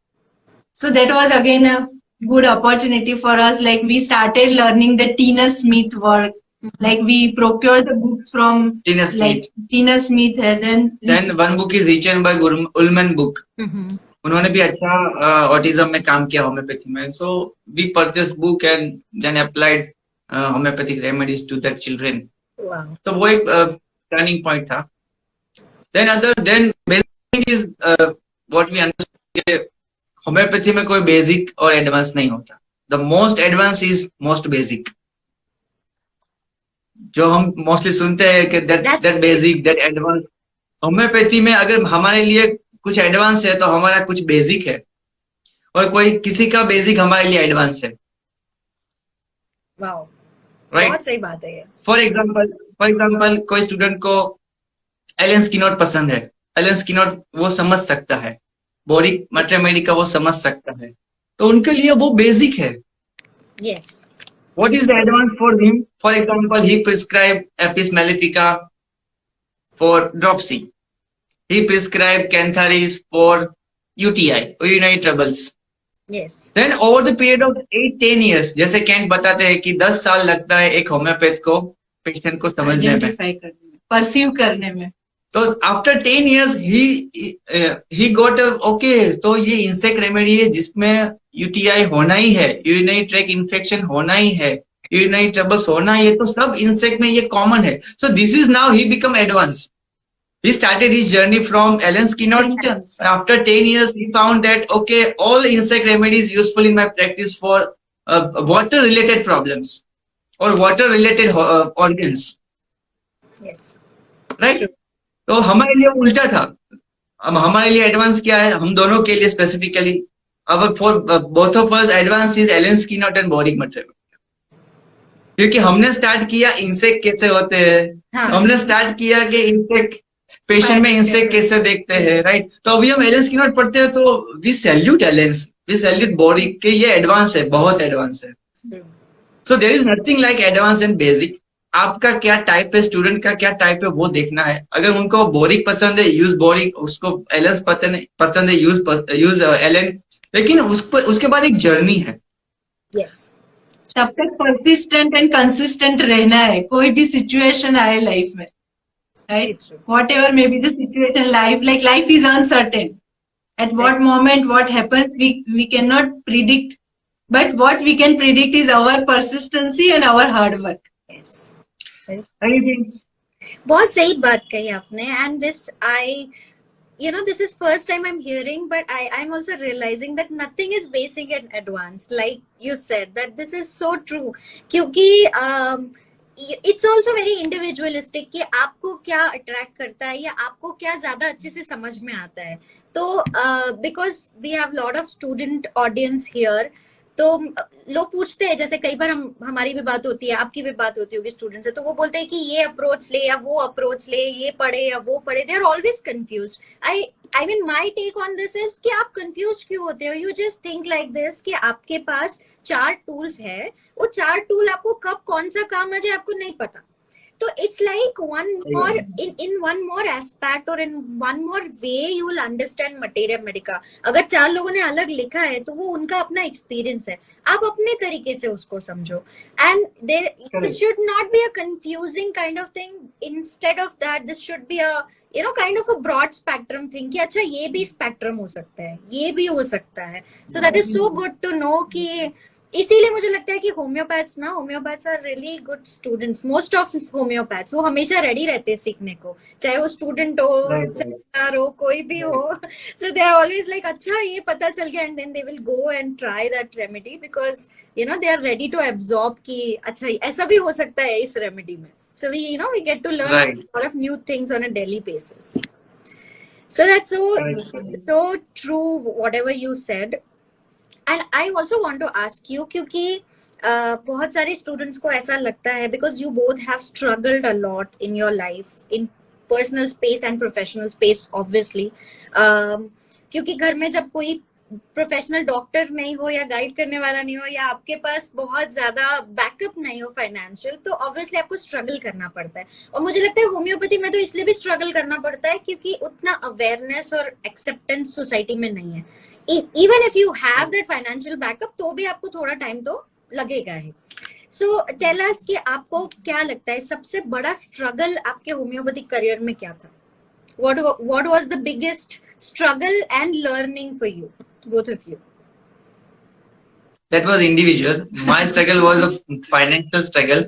Speaker 3: So that was again a good opportunity for us. Like we started learning the Tina Smith work. Like we procure the books from
Speaker 2: Tina Smith.
Speaker 3: Like Tina Smith है. Then
Speaker 2: one book is written by Ullman book. उन्होंने भी अच्छा autism में काम किया homeopathy में. So we purchased book and then applied homeopathic remedies to that children.
Speaker 1: Wow.
Speaker 2: तो वो एक टर्निंग पॉइंट था. Then basic is what we understand. Homeopathy में कोई बेसिक और एडवांस नहीं होता. The most advance is most basic. जो हम मोस्टली सुनते हैं कि that basic, that advance. Homeopathy में अगर हमारे लिए कुछ एडवांस है तो हमारा कुछ बेसिक है, और कोई किसी का बेसिक हमारे लिए एडवांस है.
Speaker 1: Wow.
Speaker 2: राइट.
Speaker 1: बहुत सही बात है ये.
Speaker 2: फॉर एग्जाम्पल कोई स्टूडेंट को एलन स्किनॉट पसंद है. एलन स्किनॉट वो समझ सकता है, बोरिक मैट्रेमेडी का वो समझ सकता है, तो उनके लिए वो बेसिक है.
Speaker 1: Yes.
Speaker 2: What is the advance for him? For example, he prescribed Apis mellifica for dropsy. He prescribed Cantharis for UTI, urinary troubles.
Speaker 1: Yes.
Speaker 2: Then over the period of 8-10 years, जैसे कैंट बताते हैं कि 10 साल लगता है एक homeopath को patient को समझने में,
Speaker 3: आइडेंटिफाई करने में, परसीव करने में.
Speaker 2: तो after 10 years he got a okay, तो ये इंसेक्ट रेमेडी है जिसमें यूटीआई होना ही है, यूरिनरी ट्रैक इन्फेक्शन होना ही है, यूरिनरी ट्रबल्स होना ही है, तो सब इंसेक्ट में ये कॉमन है. So this is now he become advance. He started his journey from Alan Skinner.
Speaker 3: Symptoms.
Speaker 2: After 10 years, he found that, okay, all insect remedies useful in my practice for water-related problems or water-related organs.
Speaker 1: Yes.
Speaker 2: Right? तो हमारे लिए उल्टा था. अब हमारे लिए advance क्या है? हम दोनों के लिए स्पेसिफिकली, अब for both of us advance is Allen Skinner and Boericke material. क्योंकि हमने स्टार्ट किया इंसेक्ट कैसे होते हैं,
Speaker 1: हाँ.
Speaker 2: हमने स्टार्ट किया कि इंसेक्ट पेशेंट में इंसेक्ट कैसे देखते हैं, राइट. तो अभी हम एलन स्किनर पढ़ते हैं तो we salute Allen's, we salute Boericke के ये एडवांस है, बहुत एडवांस है. So there is nothing like advance and basic. आपका क्या टाइप है, स्टूडेंट का क्या टाइप है वो देखना है. अगर उनको बोरिक पसंद है यूज बोरिक, उसको एलेंस पसंद है यूज एलन. लेकिन उसके बाद एक जर्नी है.
Speaker 1: Yes.
Speaker 3: तब तक परसिस्टेंट एंड कंसिस्टेंट रहना है, कोई भी सिचुएशन आए लाइफ में, right. Whatever may be the situation, life is uncertain. At what moment what happens we cannot predict, but what we can predict is our persistency and our hard work.
Speaker 1: Yes.
Speaker 2: Anything.
Speaker 1: बहुत सही बात कही आपने. And this this is first time I'm hearing, but I'm also realizing that nothing is basic and advanced, like you said, that this is so true. क्योंकि it's also very individualistic कि आपको क्या attract करता है या आपको क्या ज्यादा अच्छे से समझ में आता है. तो because we have lot of student audience here, तो लोग पूछते हैं, जैसे कई बार हमारी भी बात होती है, आपकी भी बात होती होगी स्टूडेंट से, तो वो बोलते हैं कि ये अप्रोच ले या वो अप्रोच ले, ये पढ़े या वो पढ़े. They are always confused. I mean my take on this is कि आप कंफ्यूज क्यों होते हो. You just think like this कि आपके पास 4 टूल्स है, वो 4 टूल आपको कब कौन सा काम आ जाए आपको नहीं पता. तो it's like one more in one more aspect or in one more way you will understand materia medica. अगर 4 लोगों ने अलग लिखा है तो वो उनका अपना एक्सपीरियंस है, आप अपने तरीके से उसको समझो. And this should not be a confusing kind of thing. Instead of that, this should be a kind of a broad spectrum thing कि अच्छा ये भी स्पेक्ट्रम हो सकता है, ये भी हो सकता है. So that is so good to know कि इसीलिए मुझे लगता है कि homeopaths are really good students. Most of homeopaths वो हमेशा रेडी रहते हैं सीखने को, चाहे वो स्टूडेंट हो, हो कोई भी हो. So they are always like अच्छा ये पता चल गया, and then they will go and try that remedy because they are ready to absorb कि अच्छा ऐसा भी हो सकता है इस रेमेडी में. So we get to learn a lot of new things on a daily basis. So that's so true whatever you said. And I also want to ask you, क्योंकि बहुत सारे स्टूडेंट्स को ऐसा लगता है, because you both have struggled a lot in your life in personal space and professional space obviously. क्योंकि घर में जब कोई प्रोफेशनल डॉक्टर नहीं हो या गाइड करने वाला नहीं हो या आपके पास बहुत ज्यादा बैकअप नहीं हो फाइनेंशियल, तो ऑब्वियसली आपको स्ट्रगल करना पड़ता है. और मुझे लगता है होम्योपैथी में तो इसलिए भी स्ट्रगल करना पड़ता है क्योंकि उतना अवेयरनेस और एक्सेप्टेंस सोसाइटी में नहीं है. Even if you have that financial backup तो भी आपको थोड़ा टाइम तो लगेगा ही. सो टेल अस कि आपको क्या लगता है सबसे बड़ा स्ट्रगल आपके होम्योपैथिक करियर में क्या था? What was the biggest struggle and learning for you, both of you?
Speaker 2: That was individual. My struggle was a financial struggle,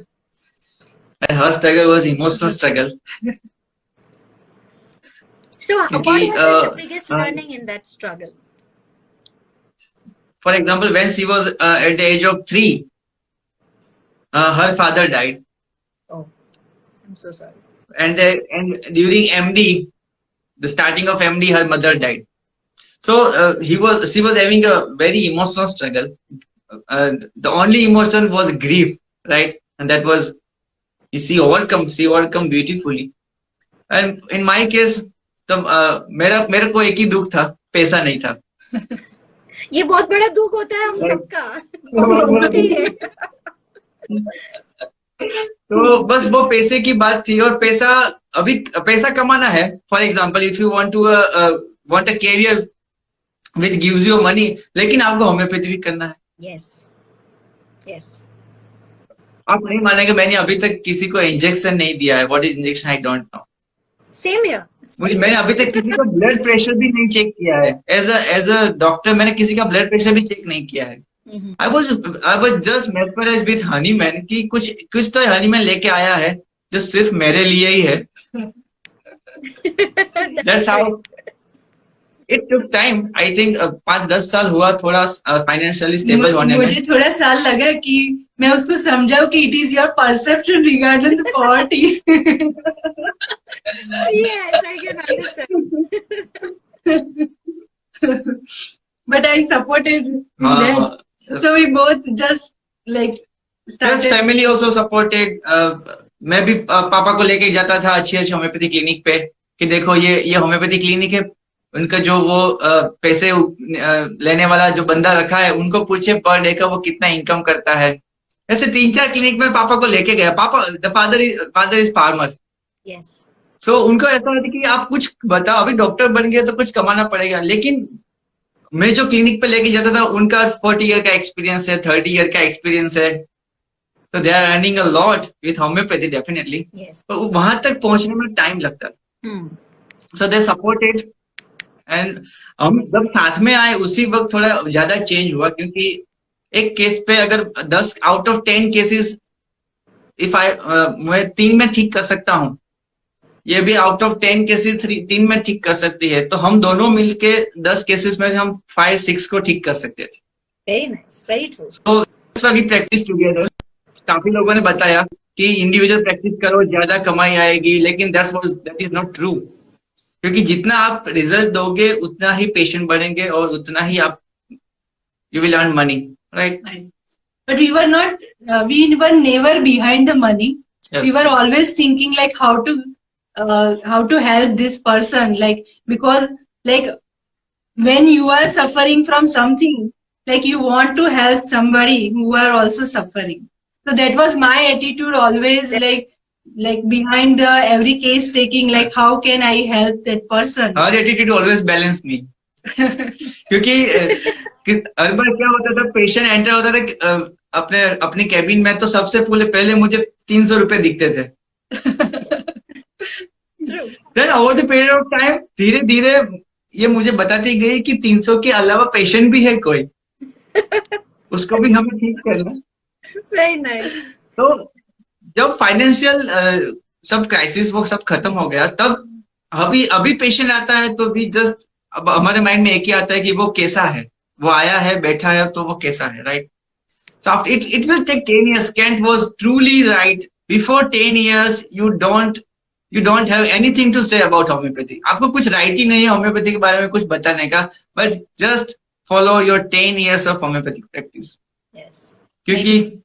Speaker 2: and her struggle was emotional struggle.
Speaker 1: So, what was the biggest learning in that struggle?
Speaker 2: For example, when she was at the age of 3, her father died.
Speaker 1: Oh, I'm so sorry.
Speaker 2: And during MD, the starting of MD, her mother died. So she was having a very emotional struggle. The only emotion was grief, right? And that was she overcome beautifully. And in my case, तो मेरा को एक ही दुख था, पैसा नहीं था.
Speaker 1: ये बहुत बड़ा दुख होता है हम सबका.
Speaker 2: तो बस वो पैसे की बात थी, और पैसा कमाना है. For example, if you want a career which gives you money, लेकिन आपको होम्योपैथी भी करना है.
Speaker 1: यस.
Speaker 2: आप नहीं मानेंगे, मैंने अभी तक किसी को इंजेक्शन नहीं दिया है. What is injection? I don't know.
Speaker 1: Same here.
Speaker 2: मैंने अभी तक किसी का ब्लड प्रेशर भी नहीं चेक किया है। एज अ डॉक्टर मैंने किसी का ब्लड प्रेशर भी चेक नहीं किया है। I was just mesmerised with Honey man कि कुछ कुछ तो हनी मैन लेके आया है जो सिर्फ मेरे लिए ही है। That's how it took time. I think 5-10 साल हुआ थोड़ा फाइनेंशियली स्टेबल होने में।
Speaker 3: मुझे थोड़ा साल लगा कि मैं उसको समझाऊं कि it is your perception regarding the poverty.
Speaker 1: Yes, I can understand.
Speaker 3: But I supported him
Speaker 2: हाँ,
Speaker 3: then.
Speaker 2: हाँ।
Speaker 3: So we both just like
Speaker 2: Yes,
Speaker 3: started.
Speaker 2: family also supported. मैं भी पापा को लेके जाता था अच्छी अच्छी होम्योपैथी क्लिनिक पे कि देखो ये होम्योपैथी क्लिनिक है। उनका जो वो पैसे लेने वाला जो बंदा रखा है उनको पूछे पर डे का वो कितना इनकम करता है। ऐसे 3-4 क्लिनिक में पापा को लेके गया। पापा the father is farmer.
Speaker 1: Yes.
Speaker 2: सो उनको ऐसा होता कि आप कुछ बताओ, अभी डॉक्टर बन गए तो कुछ कमाना पड़ेगा। लेकिन मैं जो क्लिनिक पे लेके जाता था उनका 40 ईयर का एक्सपीरियंस है, 30 ईयर का एक्सपीरियंस है। तो they are earning a lot with homeopathy definitely.
Speaker 1: Yes.
Speaker 2: पर वहां तक पहुंचने में टाइम लगता था। सो दे सपोर्टेड एंड हम जब साथ में आए उसी वक्त थोड़ा ज्यादा चेंज हुआ, क्योंकि एक केस पे अगर 10 आउट ऑफ 10 केसेस इफ मैं 3 में ठीक कर सकता हूँ, ये भी आउट ऑफ 10 केसेस 3 में ठीक कर सकती है, तो हम दोनों मिलके 10 केसेस में से हम 5-6 को ठीक कर सकते थे।
Speaker 1: Very nice. Very true.
Speaker 2: तो that's why we practice together। काफी लोगों ने बताया कि इंडिविजुअल प्रैक्टिस करो ज्यादा कमाई आएगी, लेकिन दैट इज नॉट ट्रू। क्योंकि जितना आप रिजल्ट दोगे उतना ही पेशेंट बढ़ेंगे और उतना ही आप you will earn money, right?
Speaker 3: But we were not, we were never behind the money.
Speaker 2: Yes.
Speaker 3: We were always thinking like how to help this person, like because like when you are suffering from something, like you want to help somebody who are also suffering. So that was my attitude always, like behind the every case taking, like how can I help that person?
Speaker 2: Her attitude always balanced me। क्योंकि हर बार क्या होता था, patient enter होता था अपने cabin में, तो सबसे पहले मुझे 300 रुपए दिखते थे। Then over the period of time धीरे धीरे ये मुझे बताती गई कि 300 के अलावा पेशेंट भी है कोई, उसको भी हमें ठीक करना।
Speaker 1: Very nice.
Speaker 2: तो जब फाइनेंशियल सब क्राइसिस वो सब खत्म हो गया, तब अभी पेशेंट आता है तो भी जस्ट अब हमारे माइंड में एक ही आता है कि वो कैसा है, वो आया है बैठा है तो वो कैसा है, right? So after it will take 10 years। Kent was truly right। Before 10 years you don't have anything to say about homeopathy। आपको कुछ राइट ही नहीं है होम्योपैथी के बारे में कुछ बताने का, but just follow your 10 years of homeopathic practice।
Speaker 1: Yes.
Speaker 2: क्योंकि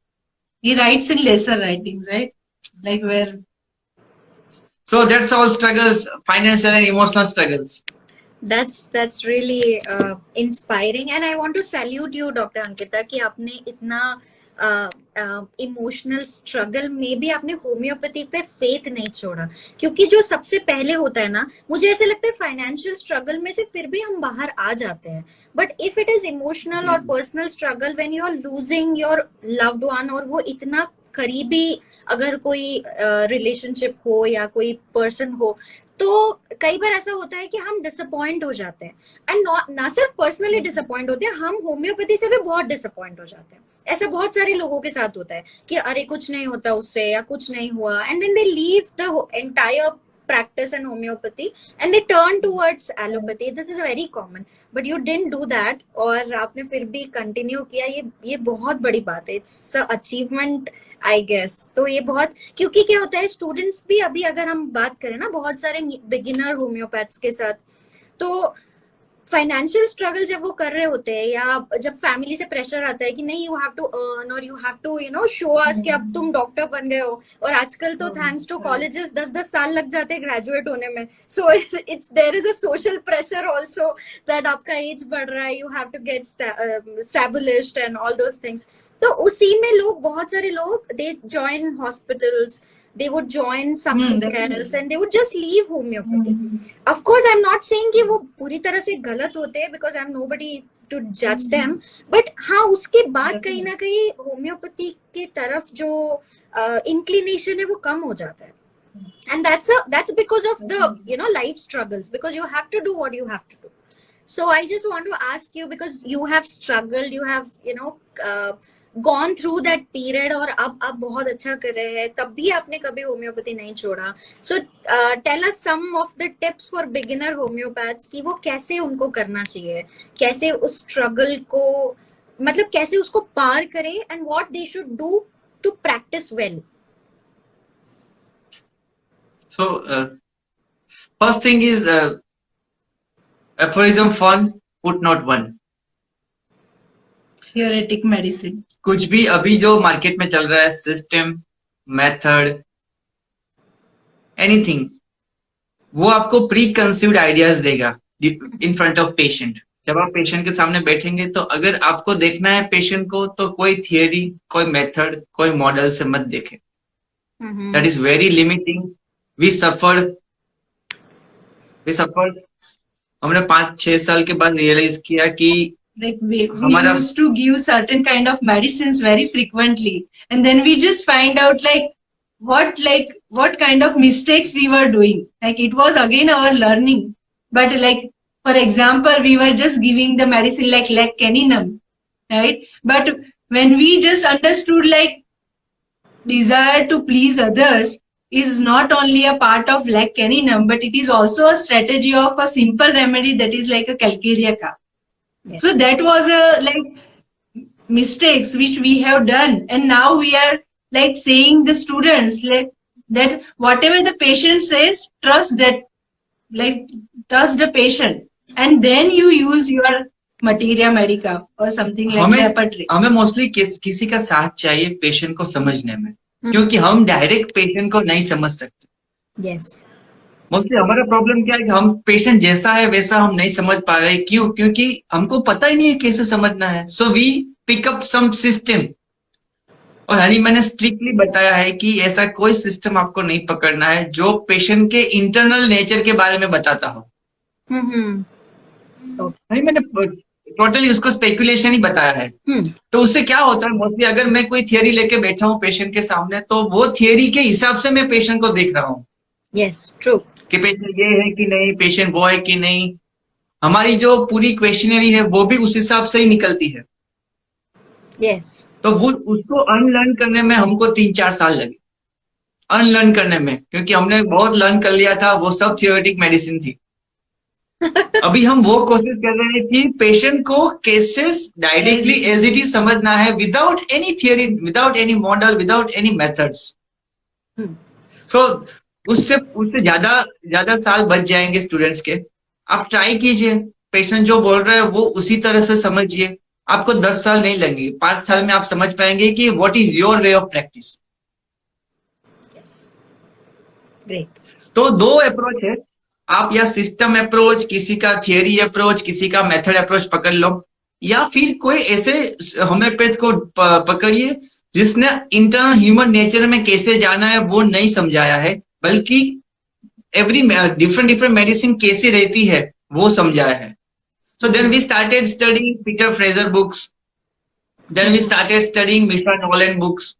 Speaker 3: He writes in lesser writings, right? Like where.
Speaker 2: So that's all struggles, financial and emotional struggles।
Speaker 1: That's really inspiring, and I want to salute you, Dr. Ankita, कि आपने इतना emotional struggle में भी आपने homeopathy पे faith नहीं छोड़ा। क्योंकि जो सबसे पहले होता है ना, मुझे ऐसे लगता है फाइनेंशियल स्ट्रगल में से फिर भी हम बाहर आ जाते हैं, but if it is emotional और personal struggle when you are losing your loved one, और वो इतना करीबी अगर कोई रिलेशनशिप हो या कोई पर्सन हो, तो कई बार ऐसा होता है कि हम डिसअपॉइंट हो जाते हैं, एंड ना सिर्फ पर्सनली डिसअपॉइंट होते हैं, हम होम्योपैथी से भी बहुत डिसअपॉइंट हो जाते हैं। ऐसा बहुत सारे लोगों के साथ होता है कि अरे कुछ नहीं होता उससे, या कुछ नहीं हुआ, and then they leave the entire practice and homeopathy and they turn towards allopathy। This is very common, but you didn't do that, और आपने फिर भी continue किया। ये बहुत बड़ी बात है। It's a achievement, I guess। तो ये बहुत, क्योंकि क्या होता है, स्टूडेंट्स भी अभी अगर हम बात करें ना, बहुत सारे बिगिनर होम्योपैथ्स के साथ, तो फाइनेंशियल स्ट्रगल जब वो कर रहे होते हैं, या जब फैमिली से प्रेशर आता है कि नहीं यू हैव टू अर्न और you have to show us कि अब तुम डॉक्टर बन गए हो, और आजकल तो थैंक्स टू कॉलेजेस 10-10 साल लग जाते हैं ग्रेजुएट होने में। So it's there is a social pressure also that आपका एज बढ़ रहा है, you have to get established and all those things. तो उसी में लोग, बहुत सारे लोग, they join hospitals, they would join something else and they would just leave homeopathy। Of course I'm not saying कि वो पूरी तरह से गलत होते हैं, because I'm nobody to judge them, but हाँ उसके बाद कहीं ना कहीं होम्योपैथी की तरफ जो inclination है वो कम हो जाता है। And that's because of the, you know, life struggles, because you have to do what you have to do. So I just want to ask you, because you have struggled, you have, you know, gone through that period, और अब आप बहुत अच्छा कर रहे हैं, तब भी आपने कभी होम्योपैथी नहीं छोड़ा. So tell us some of the tips for beginner homeopaths कि वो कैसे उनको करना चाहिए, कैसे उस struggle को, मतलब कैसे उसको पार करें, and what they should do to practice well.
Speaker 2: So first thing is aphorism fun, footnote 1.
Speaker 3: Theoretic medicine.
Speaker 2: कुछ भी अभी जो मार्केट में चल रहा है, सिस्टम, मेथड, एनीथिंग, वो आपको प्री कंसीव्ड आइडियाज देगा इन फ्रंट ऑफ पेशेंट. जब आप पेशेंट के सामने बैठेंगे तो अगर आपको देखना है पेशेंट को, तो कोई थियरी, कोई मेथड, कोई मॉडल से मत देखें. That is very limiting. We suffer. हमने 5-6 साल के बाद रियलाइज किया कि
Speaker 3: Like we used to give certain kind of medicines very frequently, and then we just find out what kind of mistakes we were doing. Like it was again our learning, but like for example, we were just giving the medicine like lecaninum, right? But when we just understood like desire to please others is not only a part of lecaninum, but it is also a strategy of a simple remedy that is like a calcareaca. Yes. So that was a like mistakes which we have done, and now we are like saying the students like that whatever the patient says, trust that, like trust the patient, and then you use your materia medica or something like that.
Speaker 2: हमें mostly किसी का साथ चाहिए patient को समझने में, क्योंकि हम डायरेक्ट पेशेंट को नहीं समझ सकते.
Speaker 1: Yes.
Speaker 2: मोस्टली हमारा प्रॉब्लम क्या है कि हम पेशेंट जैसा है वैसा हम नहीं समझ पा रहे. क्यों? क्योंकि हमको पता ही नहीं है कैसे समझना है. So we pick up some system. और हनी मैंने स्ट्रिक्टली बताया है कि ऐसा कोई सिस्टम आपको नहीं पकड़ना है जो पेशेंट के इंटरनल नेचर के बारे में बताता हो. हनी मैंने टोटली उसको स्पेकुलेशन ही बताया है. तो उससे क्या होता है, मोस्टली अगर मैं कोई थियरी लेके बैठा हूँ पेशेंट के सामने, तो वो थियरी के हिसाब से मैं पेशेंट को देख रहा हूँ.
Speaker 1: Yes, true.
Speaker 2: कि पेशेंट ये है कि नहीं, पेशेंट वो है कि नहीं. हमारी जो पूरी क्वेश्चनरी है वो भी उस हिसाब से ही निकलती है.
Speaker 1: Yes.
Speaker 2: तो वो उसको अनलर्न करने में हमको 3-4 साल लगे, अनलर्न करने में, क्योंकि हमने बहुत लर्न कर लिया था, वो सब थियोरेटिक मेडिसिन थी. अभी हम वो कोशिश कर रहे हैं कि पेशेंट को कैसे डायरेक्टली एज इट इज समझना है, without any theory, without any model, without any methods. So उससे ज्यादा साल बच जाएंगे स्टूडेंट्स के. आप ट्राई कीजिए, पेशेंट जो बोल रहा है वो उसी तरह से समझिए. आपको 10 साल नहीं लगेंगे, 5 साल में आप समझ पाएंगे कि what is your way of practice.
Speaker 1: Great.
Speaker 2: तो 2 अप्रोच है. आप या सिस्टम अप्रोच, किसी का थियरी अप्रोच, किसी का मेथड अप्रोच पकड़ लो, या फिर कोई ऐसे होम्योपैथ को पकड़िए जिसने इंटरनल ह्यूमन नेचर में कैसे जाना है वो नहीं समझाया है, बल्कि एवरी डिफरेंट मेडिसिन कैसे रहती है वो समझाया है. So then we started studying Peter Fraser books, then we started studying Misha Norland books,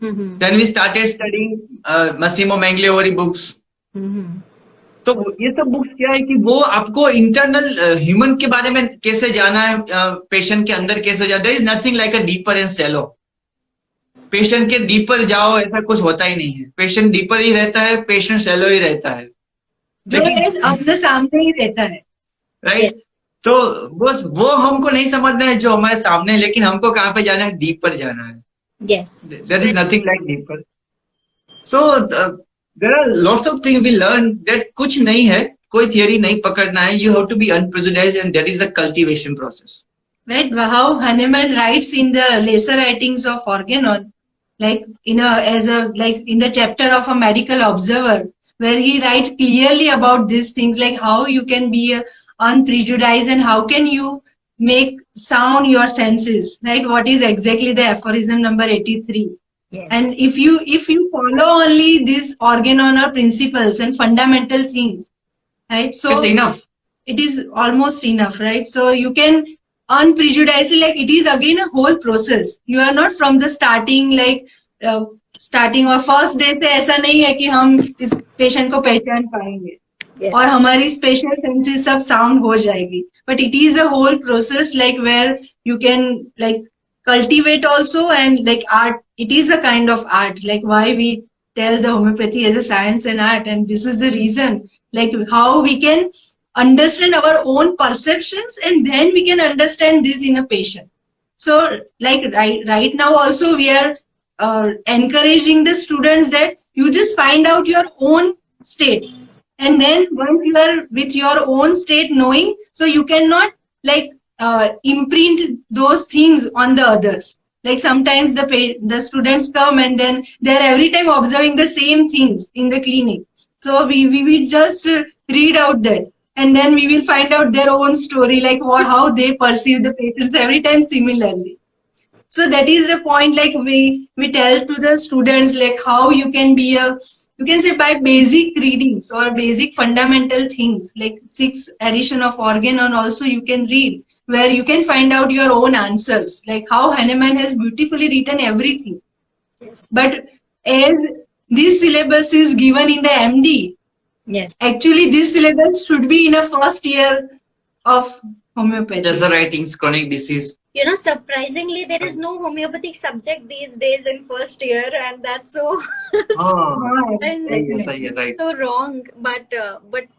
Speaker 2: then we started studying Massimo Mangialavori books. तो ये सब बुक्स क्या है कि वो आपको इंटरनल ह्यूमन के बारे में कैसे जाना है, पेशेंट के अंदर कैसे जाना. There is nothing like a deeper and shallow. Patient के डीपर जाओ ऐसा कुछ होता ही नहीं है. पेशेंट डीपर ही रहता है, पेशेंट शैलो ही रहता है,
Speaker 3: अपने सामने ही रहता है.
Speaker 2: राइट. तो बस वो हमको नहीं समझना है जो हमारे सामने है, लेकिन हमको कहाँ पे जाना है, डीपर जाना है.
Speaker 1: Yes.
Speaker 2: There is nothing like deeper. So there are lots of things we learn that कुछ नहीं है, कोई थियरी नहीं पकड़ना है. You have to be unprejudiced, and that is the cultivation process.
Speaker 3: Right. How Hahnemann writes in the lesser writings of Organon, like in the chapter of a medical observer, where he writes clearly about these things, like how you can be unprejudiced and how can you make sound your senses, right? What is exactly the aphorism number 83?
Speaker 1: Yes.
Speaker 3: And if you follow only these Organon principles and fundamental things, right? So
Speaker 2: it's enough.
Speaker 3: It is almost enough, right? So you can unprejudiced, like it is again a whole process. You are not from the starting like starting और first day से ऐसा नहीं है कि हम इस patient को पहचान पाएंगे और हमारी स्पेशल सेंसेस सब साउंड हो जाएगी. But it is a whole process like where you can like cultivate also, and like art, it is a kind of art, like why we tell the homeopathy as a science and art, and this is the reason, like how we can understand our own perceptions and then we can understand this in a patient. So like right now also we are encouraging the students that you just find out your own state, and then once you are with your own state knowing, so you cannot like imprint those things on the others. Like sometimes the students come and then they're every time observing the same things in the clinic. So we will just read out that, and then we will find out their own story, like how they perceive the patients every time similarly. So that is the point, like we tell to the students like how you can be a, you can say by basic readings or basic fundamental things like 6 addition of organ, and also you can read where you can find out your own answers, like how Hahnemann has beautifully written everything.
Speaker 1: Yes.
Speaker 3: But as this syllabus is given in the MD,
Speaker 1: Yes.
Speaker 3: actually this syllabus should be in a first year of homeopathy.
Speaker 2: Just the writings, chronic disease.
Speaker 1: You know, surprisingly, there is no homeopathic subject these days in first year, and that's so and
Speaker 2: yes, you're right.
Speaker 1: so wrong. But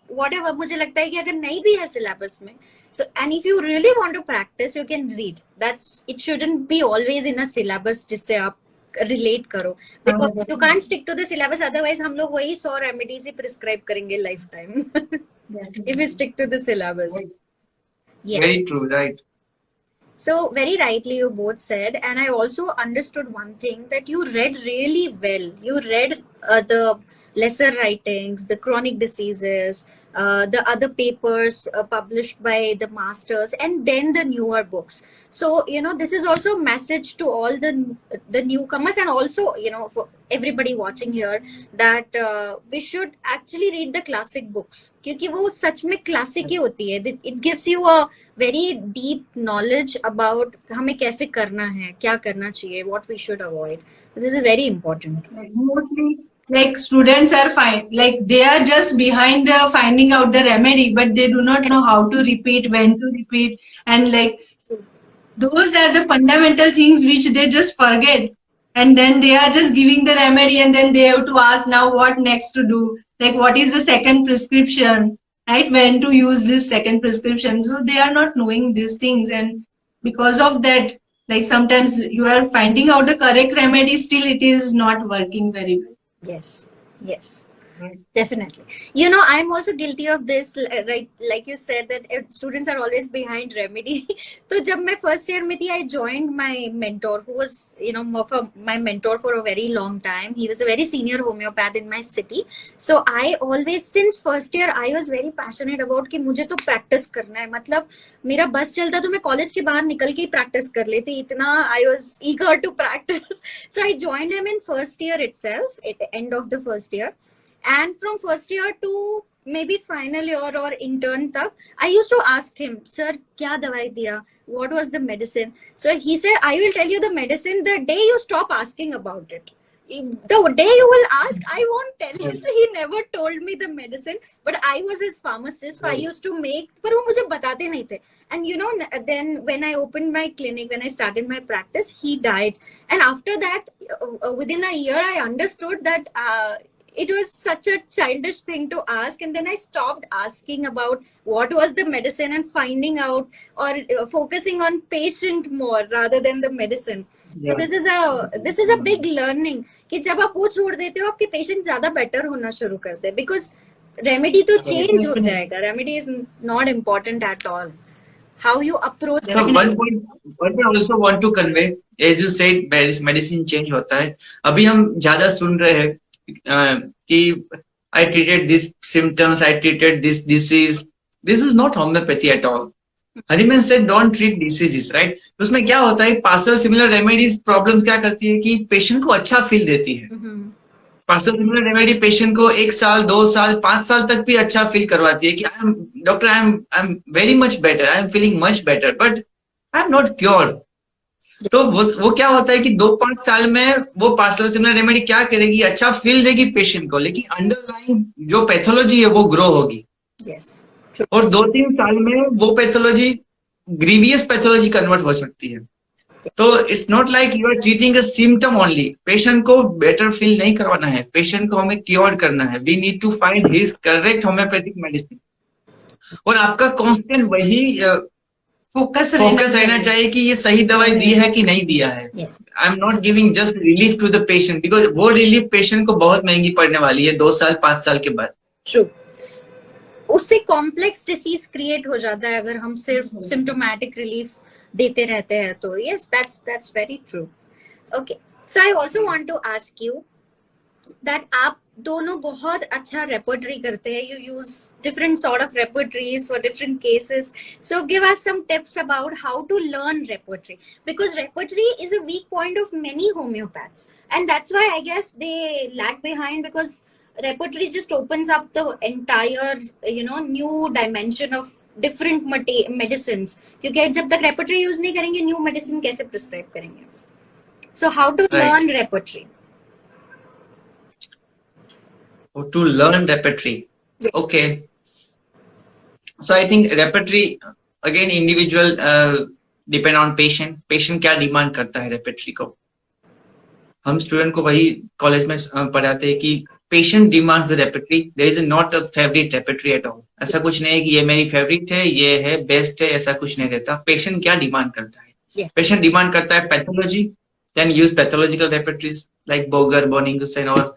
Speaker 1: whatever, मुझे लगता है कि अगर नहीं भी है syllabus में, so and if you really want to practice, you can read. That's, it shouldn't be always in a syllabus जिससे आप relate करो, because you can't stick to the syllabus. Otherwise, हम लोग वही 100 remedies ही prescribe करेंगे lifetime if we stick to the syllabus. Yeah.
Speaker 2: Very true, right?
Speaker 1: So very rightly you both said, and I also understood one thing, that you read really well. You read the lesser writings, the chronic diseases, the other papers published by the masters, and then the newer books. So you know, this is also a message to all the newcomers, and also, you know, for everybody watching here, that we should actually read the classic books, क्योंकि वो सच में classic ही होती है. It gives you a very deep knowledge about हमें कैसे करना है, क्या करना चाहिए, what we should avoid. This is very important.
Speaker 3: Mostly like students are fine, like they are just behind the finding out the remedy, but they do not know how to repeat, when to repeat, and like those are the fundamental things which they just forget, and then they are just giving the remedy, and then they have to ask now what next to do, like what is the second prescription, right, when to use this second prescription. So they are not knowing these things, and because of that, like sometimes you are finding out the correct remedy, still it is not working very well.
Speaker 1: Yes, yes, definitely. You know, I'm also guilty of this, right? Like you said that students are always behind remedy. So जब मैं first year में थी, I joined my mentor, who was, you know, my mentor for a very long time. He was a very senior homeopath in my city. So I always, since first year, I was very passionate about कि मुझे तो practice करना है. मतलब मेरा बस चलता तो मैं college के बाहर निकल के ही practice कर लेती. इतना I was eager to practice. So I joined him in first year itself, at the end of the first year. And from first year to maybe final year or intern tak, I used to ask him, sir, kya dawai diya? What was the medicine? So he said, I will tell you the medicine the day you stop asking about it. The day you will ask, I won't tell you. So he never told me the medicine, but I was his pharmacist, so I used to make, पर वो मुझे बताते नहीं थे. And you know, then when I opened my clinic, when I started my practice, he died. And after that, within a year, I understood that it was such a childish thing to ask, and then I stopped asking about what was the medicine and finding out, or focusing on patient more rather than the medicine.
Speaker 2: Yeah.
Speaker 1: So this is a big learning कि जब आप वो छोड़ देते हो, आपके patient ज्यादा better होना शुरू करते हैं, because remedy तो change हो जाएगा. Remedy is not important at all. How you approach.
Speaker 2: So one point I also want to convey, as you said, medicine change होता है. अभी हम ज्यादा सुन रहे हैं कि I treated these symptoms, I treated this disease. This is not homeopathy at all. Hahnemann said don't treat diseases, right? तो उसमें क्या होता है, पार्सल सिमिलर रेमेडीज प्रॉब्लम क्या करती है कि पेशेंट को अच्छा फील देती है. पार्सल सिमिलर रेमेडी पेशेंट को 1 साल 2 साल 5 साल तक भी अच्छा फील करवाती है कि I am very much better, I am feeling much better, but I am not cure. तो वो क्या होता है कि 2-5 साल में वो पार्सल सिमिलर रेमेडी क्या करेगी, अच्छा फील देगी पेशेंट को, लेकिन अंडरलाइन जो पैथोलॉजी है वो ग्रो होगी।
Speaker 1: Yes.
Speaker 2: और 2-3 साल में वो पैथोलॉजी ग्रीवियस पैथोलॉजी कन्वर्ट हो सकती है। तो it's not like you are treating a symptom only. Patient को बेटर फील नहीं करवाना है, पेशेंट को हमें क्योर करना है। We need to find his correct homeopathic medicine. और आपका कांस्टेंट वही
Speaker 3: फोकस
Speaker 2: रहना चाहिए कि ये सही दवाई दी है कि नहीं दिया है।
Speaker 1: Yes.
Speaker 2: I am not giving just relief to the patient, because वो रिलीफ पेशेंट को बहुत महंगी पड़ने वाली है 2 साल 5 साल के बाद।
Speaker 1: True. उससे कॉम्प्लेक्स डिसीज क्रिएट हो जाता है अगर हम सिर्फ सिम्टोमेटिक रिलीफ देते रहते हैं तो। Yes, that's very true. Okay, so I also want to ask you that आप दोनों बहुत अच्छा रेपर्टरी करते हैं। You use different sort of repertories for different cases, so give us some tips about how to learn repertory, because repertory is a weak point of many homeopaths and that's why I guess they lag behind, because repertory just opens up the entire new dimension of different medicines, क्योंकि जब तक repertory use नहीं करेंगे new medicine कैसे prescribe करेंगे? So how to learn repertory?
Speaker 2: To learn repertory, okay, so I think repertory again individual depend on patient क्या demand करता है repertory को। हम स्टूडेंट को वही कॉलेज में पढ़ाते हैं कि patient demands the repertory, there is not a favourite repertory at all. ऐसा कुछ नहीं है कि ये मेरी फेवरेट है, ये है बेस्ट है, ऐसा कुछ नहीं रहता। पेशेंट क्या डिमांड करता है? पेशेंट डिमांड करता है pathology, then use pathological repertories like Boger, Boenninghausen और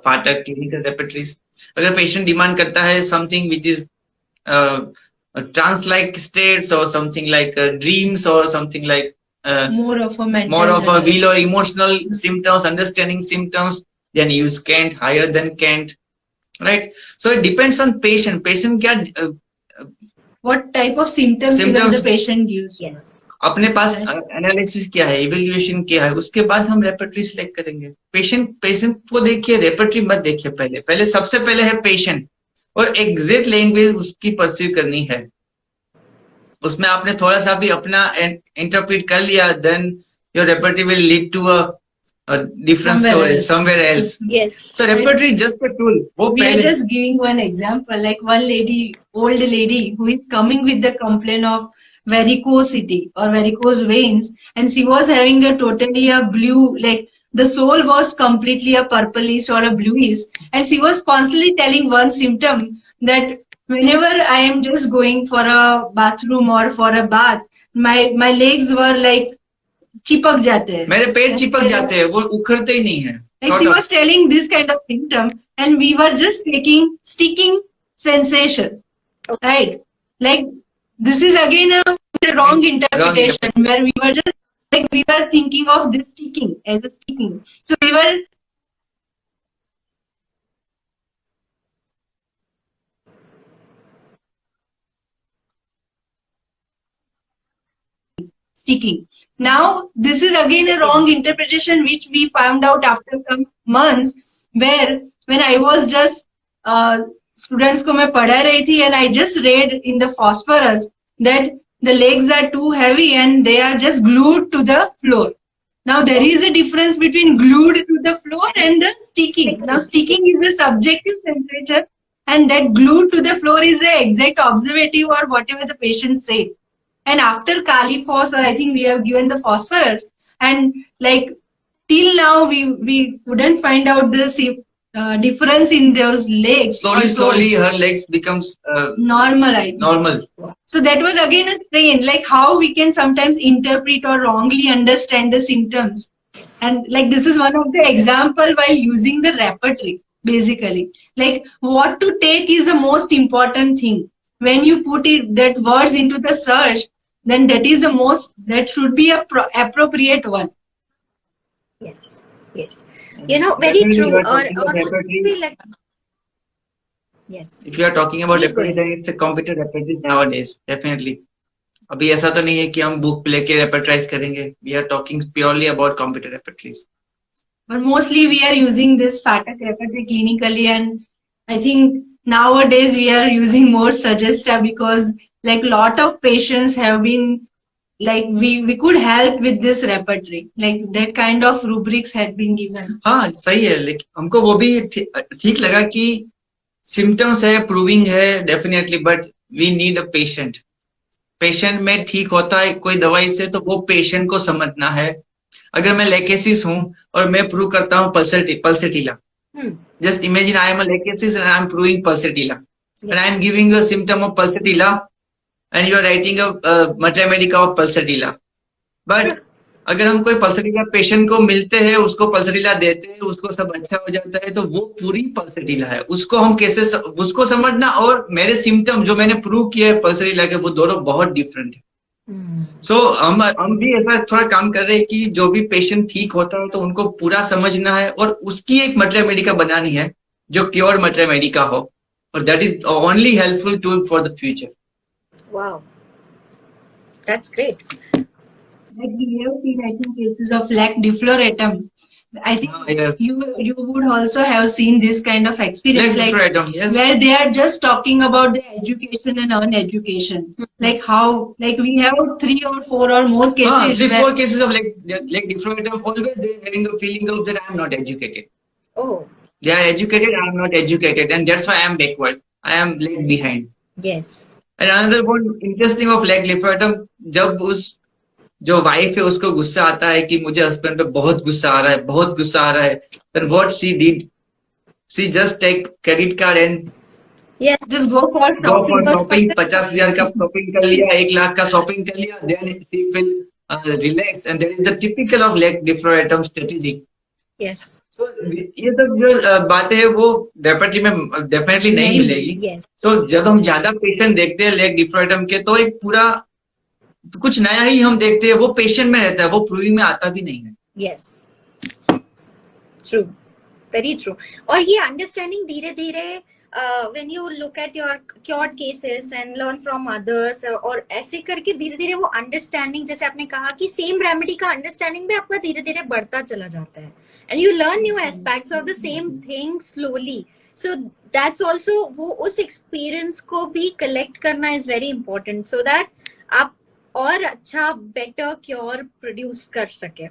Speaker 2: फाटक क्लिनिकल रेपर्टरीज। अगर पेशेंट डिमांड करता है something which is trance like states और समथिंग लाइक ड्रीम्स और something like
Speaker 3: more of
Speaker 2: a will or emotional symptoms, understanding symptoms, then use Kant, higher than Kant, right? So it depends on patient क्या
Speaker 3: what type of symptoms even the patient gives.
Speaker 1: Yes.
Speaker 2: अपने पास analysis क्या है, evaluation क्या है, उसके बाद हम repertory select करेंगे। पेशेंट को देखिए, रेपर्टरी मत देखिए। पहले सबसे पहले है पेशेंट, और एग्जैक्ट लैंग्वेज उसकी परसीव करनी है। उसमें आपने थोड़ा सा भी अपना इंटरप्रेट कर लिया, then your repertory will lead to a different story somewhere else.
Speaker 1: Yes.
Speaker 2: So repertory is just a tool.
Speaker 3: We are just giving one example, like one lady, old lady, who is coming with the complaint of varicosity or varicose veins, and she was having a totally a blue, like the sole was completely a purplish or a bluish, and she was constantly telling one symptom that whenever I am just going for a bathroom or for a bath, my legs were like चिपक जाते हैं,
Speaker 2: मेरे पैर चिपक जाते हैं, वो उखड़ते ही नहीं है।
Speaker 3: Like she was telling this kind of symptom, and we were just taking sticking sensation, right? Like this is again a wrong interpretation, where we were just like we were thinking of this sticking as a sticking. So we were sticking. Now, this is again a wrong interpretation, which we found out after some months, where when I was just students को मैं पढ़ा रही थी, and I just read in the phosphorus that the legs are too heavy and they are just glued to the floor. Now there is a difference between glued to the floor and the sticking. Now sticking is a subjective sensation, and that glued to the floor is the exact observative or whatever the patient say. And after Kali phos, or I think we have given the phosphorus, and like till now we couldn't find out the difference in those legs.
Speaker 2: Slowly her legs becomes normal.
Speaker 3: So that was again a strain, like how we can sometimes interpret or wrongly understand the symptoms. And like this is one of the example while using the repertory, basically. Like what to take is the most important thing. When you put that words into the search, then that is the most, that should be a appropriate one.
Speaker 1: Yes. You know, very true. Or like, yes.
Speaker 2: If you are talking about repertory, then it's a computer repertory nowadays, definitely. अभी ऐसा तो नहीं है कि हम book लेके repertorize करेंगे. We are talking purely about computer repertories.
Speaker 3: But mostly we are using this FATAC repertory clinically, and I think nowadays we are using more Suggesta, because like lot of patients have been like we could help with this repertory, like that kind of rubrics had been given.
Speaker 2: हाँ सही है, लेकिन हमको वो भी ठीक लगा कि सिम्टम्स है, प्रूविंग है definitely, but we need a patient. Patient में ठीक होता है कोई दवाई से तो वो पेशेंट को समझना है। अगर मैं लेकेसिस हूं और मैं प्रूव करता हूँ Pulsatilla, just imagine I am a Lachesis and I am proving Pulsatilla and I am giving a symptom of Pulsatilla and you are writing a materia medica of Pulsatilla. But अगर हम कोई pulsatilla patient को मिलते हैं, उसको pulsatilla देते हैं, उसको सब अच्छा हो जाता है, तो वो पूरी पल्सेटिला है। उसको हम कैसे उसको समझना और मेरे सिम्टम जो मैंने प्रूव किया है पल्सेटिला के, वो दोनों बहुत डिफरेंट है। सो हम भी ऐसा थोड़ा काम कर रहे हैं कि जो भी पेशेंट ठीक होता है तो उनको पूरा समझना है और उसकी एक मटेमेडिका बनानी है जो प्योर मटेमेडिका हो, और that is only helpful tool for the future.
Speaker 1: Wow, that's great.
Speaker 3: Like we have seen, I think, cases of like defloratum. I think
Speaker 2: Yes.
Speaker 3: you would also have seen this kind of experience, like
Speaker 2: Defloratum, yes.
Speaker 3: where they are just talking about their education and uneducation. Like how, like we have 3 or 4 or more cases.
Speaker 2: 3-4 cases of like defloratum, always they having a feeling of that I am not educated.
Speaker 1: Oh,
Speaker 2: They are educated, I am not educated, and that's why I am backward. I am lag behind.
Speaker 1: yes.
Speaker 2: And another one interesting of leg defloratum, जब उस जो wife है उसको गुस्सा आता है कि मुझे हस्बैंड पे बहुत गुस्सा आ रहा है, बहुत गुस्सा आ रहा है, then what she did, she just take credit card and
Speaker 1: Yes.
Speaker 3: just go for
Speaker 2: go for
Speaker 3: shopping.
Speaker 2: shopping, 50,000 का शॉपिंग कर लिया, 1 लाख का शॉपिंग कर लिया, then she will relax, and that is the typical of leg defloratum strategy.
Speaker 1: Yes.
Speaker 2: So ये सब जो बातें हैं वो रेपर्टरी में डेफिनेटली नहीं मिलेगी।
Speaker 1: Yes.
Speaker 2: सो जब हम ज्यादा पेशेंट देखते हैं लेग डिफ्लोरेटम के, तो एक पूरा कुछ नया ही हम देखते हैं, वो पेशेंट में रहता है, वो प्रूविंग में आता भी नहीं है।
Speaker 1: Yes. True. Very true. और ये अंडरस्टैंडिंग धीरे धीरे when you look at your cured cases and learn from others, और ऐसे करके धीरे धीरे वो अंडरस्टैंडिंग, जैसे आपने कहा कि सेम रेमेडी का अंडरस्टैंडिंग भी आपका धीरे धीरे बढ़ता चला जाता है, and you learn new aspects of the same thing slowly. So that's also, वो उस एक्सपीरियंस को भी कलेक्ट करना is very important, so that आप और अच्छा बेटर क्योर प्रोड्यूस कर सके।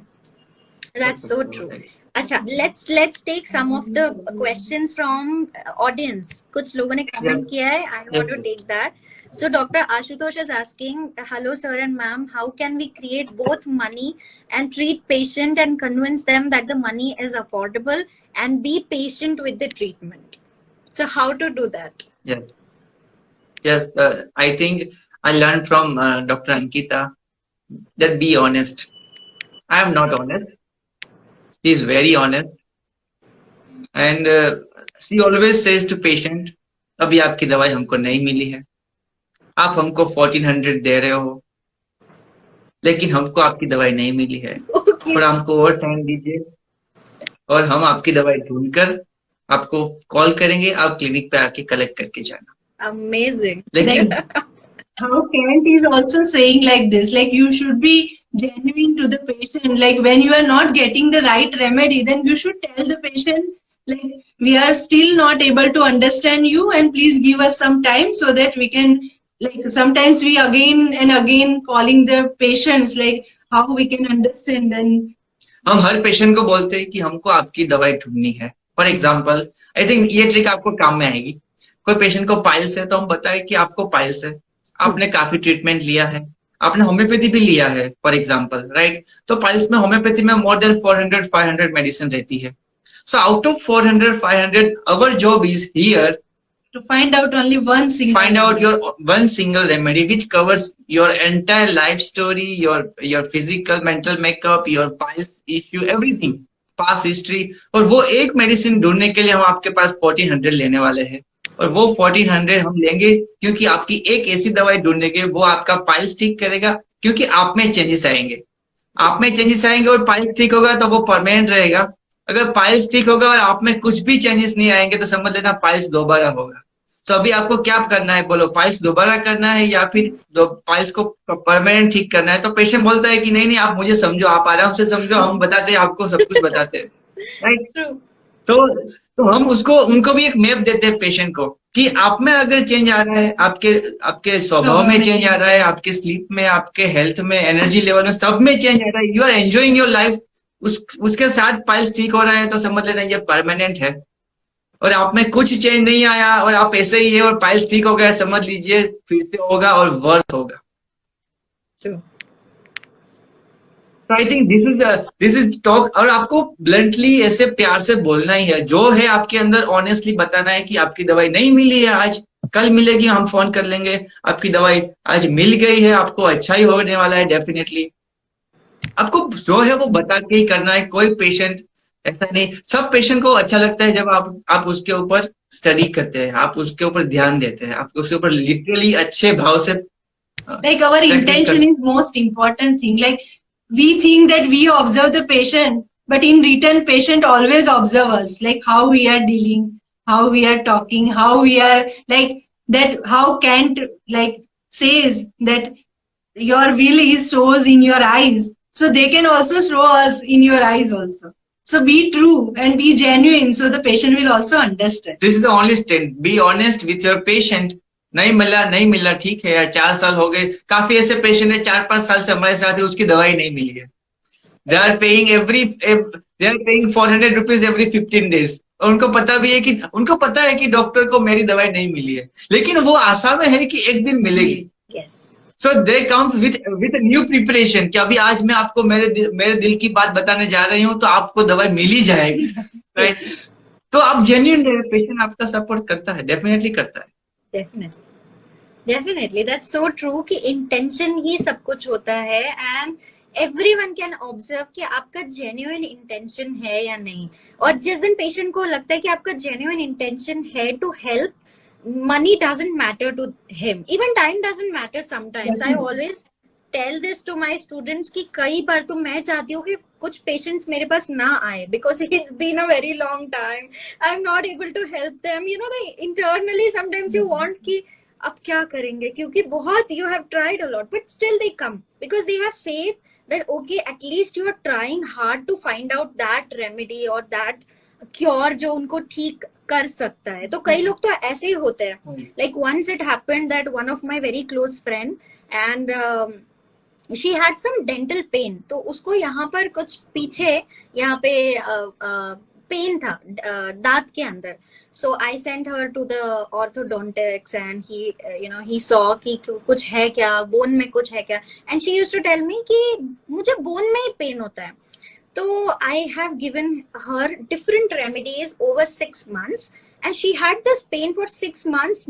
Speaker 1: That's so true. अच्छा, let's take some of the questions from audience. कुछ लोगों ने comment किया है, I want to take that. So Dr. Ashutosh is asking, hello sir and ma'am, how can we create both money and treat patient and convince them that the money is affordable and be patient with the treatment? So how to do that?
Speaker 2: Yes, I think I learned from Dr. Ankita that be honest. I am not honest. He is very honest, and she always says to patient, अभी आपकी दवाई हमको नहीं मिली है, आप हमको 1400 दे रहे हो, लेकिन हमको आपकी दवाई नहीं मिली है, थोड़ा हमको और टाइम दीजिए और हम आपकी दवाई ढूंढकर आपको कॉल करेंगे, आप क्लिनिक पे आके कलेक्ट करके जाना।
Speaker 1: Amazing.
Speaker 2: लेकिन
Speaker 3: How Kent is also saying like this, like you should be genuine to the patient. Like when you are not getting the right remedy, then you should tell the patient, like we are still not able to understand you, and please give us some time so that we can, like sometimes we again and again calling the patients, like how we can understand. And
Speaker 2: हम हर patient को बोलते हैं कि हमको आपकी दवाई ढूंढनी है। फॉर एग्जाम्पल, आई थिंक ये ट्रिक आपको काम में आएगी। कोई पेशेंट को पाइल्स है तो हम बताएं कि आपको पाइल्स है, आपने काफी ट्रीटमेंट लिया है, आपने होम्योपैथी भी लिया है फॉर एग्जाम्पल, राइट? तो पाइल्स में होम्योपैथी में मोर देन 400-500 मेडिसिन रहती है। So out of 400-500, our job is here
Speaker 3: to find out only one single,
Speaker 2: find out your one single remedy which covers your entire life story, your physical, mental makeup, your piles issue, everything, past history, और वो एक medicine ढूंढने के लिए हम आपके पास 1400 लेने वाले हैं, और वो 1400 हम लेंगे क्योंकि आपकी एक ऐसी दवाई ढूंढने के वो आपका पाइल्स ठीक करेगा, क्योंकि आप में चेंजेस आएंगे, आप में चेंजेस आएंगे और पाइल्स ठीक होगा तो वो परमानेंट रहेगा। अगर पाइल्स ठीक होगा और आप में कुछ भी चेंजेस नहीं आएंगे तो समझ लेना पाइल्स दोबारा होगा। तो अभी आपको क्या करना है, बोलो पाइल्स दोबारा करना है या फिर पाइल्स को परमानेंट ठीक करना है? तो पेशेंट बोलता है कि नहीं नहीं, आप मुझे समझो, आप आराम से समझो, हम बताते हैं आपको, सब कुछ बताते हैं, राइट? तो हम उनको भी एक मैप देते हैं पेशेंट को कि आप में अगर चेंज आ रहा है, आपके आपके स्वभाव में चेंज आ रहा है, आपके स्लीप में, आपके हेल्थ में, एनर्जी लेवल में, सब में चेंज आ रहा है, you are enjoying your life, उसके साथ पाइल्स ठीक हो रहा है, तो समझ लेना ये परमानेंट है। और आप में कुछ चेंज नहीं आया और आप ऐसे ही है और पाइल्स ठीक हो गया, समझ लीजिए फिर से होगा और वर्थ होगा।
Speaker 1: True.
Speaker 2: I think this is talk. और आपको ब्लंटली ऐसे प्यार से बोलना ही है, जो है आपके अंदर ऑनेस्टली बताना है कि आपकी दवाई नहीं मिली है आज, कल मिलेगी, हम फोन कर लेंगे। आपकी दवाई आज मिल गई है, आपको अच्छा ही होने वाला है डेफिनेटली। आपको जो है वो बता के ही करना है। कोई पेशेंट ऐसा नहीं, सब पेशेंट को अच्छा लगता है जब आप उसके ऊपर स्टडी करते हैं, आप उसके ऊपर ध्यान देते हैं, आप उसके ऊपर लिटरली अच्छे भाव से
Speaker 3: Like our intention is most important thing. Like we think that we observe the patient, but in return patient always observe us, like how we are dealing, how we are talking, how we are like that, how Kant like says that your will is shows in your eyes, so they can also show us in your eyes also. So be true and be genuine, so the patient will also understand.
Speaker 2: This is the only step, be honest with your patient. नहीं मिला ठीक है यार, 4 साल हो गए, काफी ऐसे पेशेंट है 4-5 साल से हमारे साथ है, उसकी दवाई नहीं मिली है। They are paying 400 rupees every 15 days। और उनको पता है कि डॉक्टर को मेरी दवाई नहीं मिली है, लेकिन वो आशा में है कि एक दिन मिलेगी।
Speaker 1: Yes.
Speaker 2: So they come with new preparation कि अभी आज मैं आपको मेरे दिल की बात बताने जा रही हूँ, तो आपको दवाई मिल ही जाएगी, राइट? तो आप जेन्युइन रहे, पेशेंट आपका सपोर्ट करता है, डेफिनेटली करता है।
Speaker 1: Definitely, that's so true कि intention ही सब कुछ होता है, and everyone can observe कि आपका genuine intention है या नहीं। और जिस दिन patient को लगता है कि आपका genuine intention है to help, money doesn't matter to him, even time doesn't matter sometimes. I always tell this to my students कि कई बार तो मैं चाहती हूँ कि कुछ पेशेंट्स मेरे पास ना आए, because it's been a very long time, I'm not able to help them, you know, internally sometimes you want कि अब क्या करेंगे, क्योंकि बहुत you have tried a lot, but still they come because they have faith that okay, at least you are trying hard to find out that remedy or that cure जो उनको ठीक कर सकता है। तो कई लोग तो ऐसे ही होते हैं। Like once it happened that one of my very close friend and she had some dental pain, तो उसको यहाँ पर कुछ पीछे यहाँ पे पेन था दांत के अंदर। So I sent her to the orthodontics and he saw कि कुछ है क्या, बोन में कुछ है क्या, and she used to tell me कि मुझे बोन में ही पेन होता है। तो I have given her different remedies over 6 months and she had this pain for 6 months.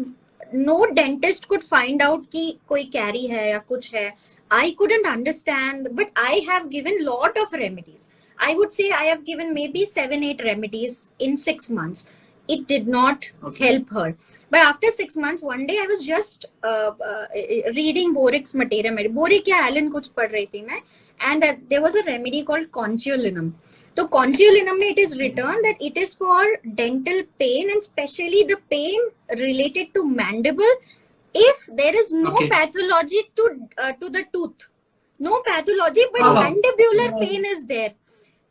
Speaker 1: No dentist could find out कि कोई कैरी है या कुछ है। I couldn't understand, but I have given lot of remedies. I would say I have given maybe 7-8 remedies in 6 months. It did not help her. But after 6 months, one day I was just reading Borik's Materia. Borik या Allen कुछ पढ़ रही थी मैं, and there was a remedy called conchiolinum. So conchiolinum में it is written that it is for dental pain and especially the pain related to mandible. If there is no pathology to the tooth, no pathology, but mandibular pain is there.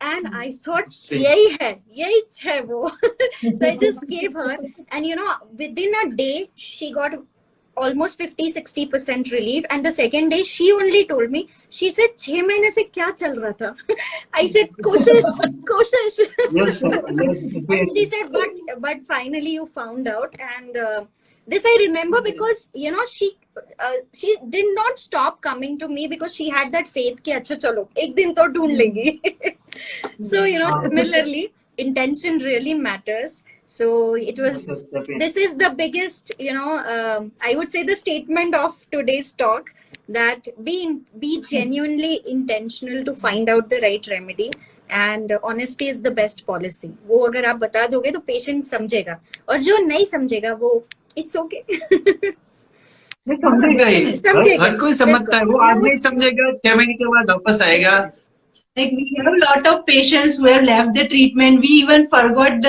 Speaker 1: And I thought यही है वो। So I just gave her, and within a day she got almost 50-60% relief. And the second day she only told me, she said 6 महीने से क्या चल रहा था? I said कोशिश।
Speaker 2: Yes,
Speaker 1: And she said but finally you found out. And this I remember because she did not stop coming to me because she had that faith कि अच्छा चलो एक दिन तो ढूंढ लेंगी। So similarly intention really matters. So this is the biggest I would say the statement of today's talk, that be genuinely intentional to find out the right remedy, and honesty is the best policy. वो अगर आप बता दोगे तो patient समझेगा, और जो नहीं समझेगा वो it's okay।
Speaker 2: समझेगा ही, हर कोई समझता है, वो आज नहीं समझेगा 6 महीने के बाद वापस आएगा।
Speaker 3: Like we have a lot of patients who have left the treatment. We even forgot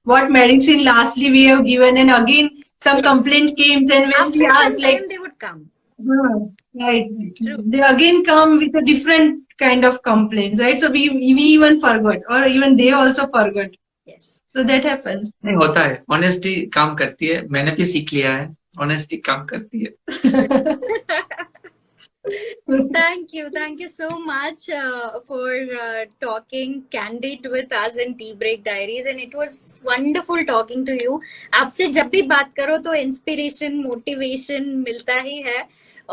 Speaker 3: what medicine lastly we have given, and again some complaint came. Then when we asked, like
Speaker 1: they would come.
Speaker 3: Right, they again come with a different kind of complaints, right? So we even forgot, or even they also forgot.
Speaker 1: Yes.
Speaker 3: So that happens.
Speaker 2: नहीं होता है, honesty काम करती है, मैंने भी सीख लिया है, ऑनेस्टी काम करती है.
Speaker 1: Thank you so much for talking candid with us in Tea Break Diaries, and it was wonderful talking to you. आपसे जब भी बात करो तो inspiration, motivation मिलता ही है,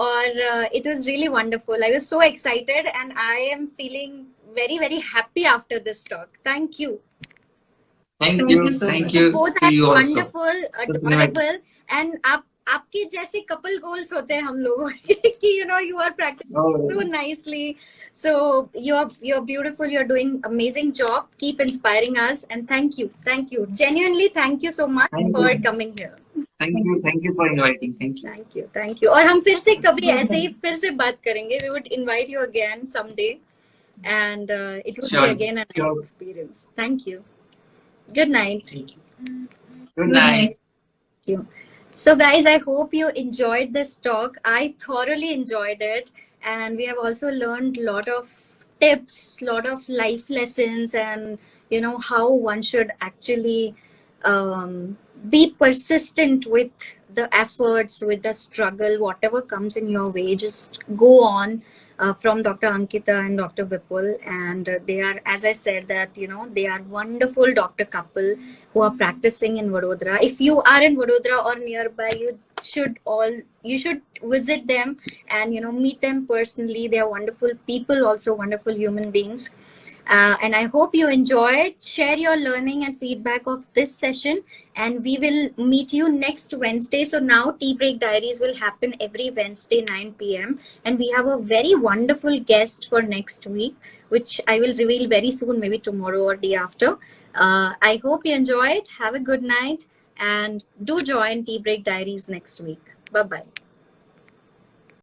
Speaker 1: और it was really wonderful. I was so excited, and I am feeling very, very happy after this talk. Thank you.
Speaker 2: Thank you
Speaker 3: so
Speaker 2: thank
Speaker 3: much.
Speaker 2: you
Speaker 1: Both
Speaker 2: to
Speaker 1: are
Speaker 2: you also.
Speaker 1: wonderful, adorable, and आपके जैसे couple goals होते हैं हम लोगों के कि you are practicing
Speaker 2: Oh,
Speaker 1: so nicely. So you're beautiful. You're doing amazing job. Keep inspiring us, and thank you, genuinely thank you so much
Speaker 2: thank
Speaker 1: for
Speaker 2: you
Speaker 1: coming here.
Speaker 2: thank you for inviting. Thank you.
Speaker 1: Thank you. और हम फिर से कभी ऐसे ही फिर से बात करेंगे. We would invite you again someday, and it would be
Speaker 2: Sure.
Speaker 1: again a
Speaker 2: Sure.
Speaker 1: nice experience. Thank you. Good night.
Speaker 2: Thank you. Good night.
Speaker 1: Thank you. So, guys, I hope you enjoyed this talk. I thoroughly enjoyed it, and we have also learned a lot of tips, lot of life lessons, and how one should actually be persistent with the efforts, with the struggle, whatever comes in your way, just go on. From Dr. Ankita and Dr. Vipul, and they are, as I said, that they are wonderful doctor couple who are practicing in Vadodara. If you are in Vadodara or nearby, you should visit them and meet them personally. They are wonderful people, also wonderful human beings. And I hope you enjoyed. Share your learning and feedback of this session, and we will meet you next Wednesday. So now Tea Break Diaries will happen every Wednesday 9 p.m. and we have a very wonderful guest for next week, which I will reveal very soon, maybe tomorrow or day after. I hope you enjoyed. Have a good night, and do join Tea Break Diaries next week. Bye bye.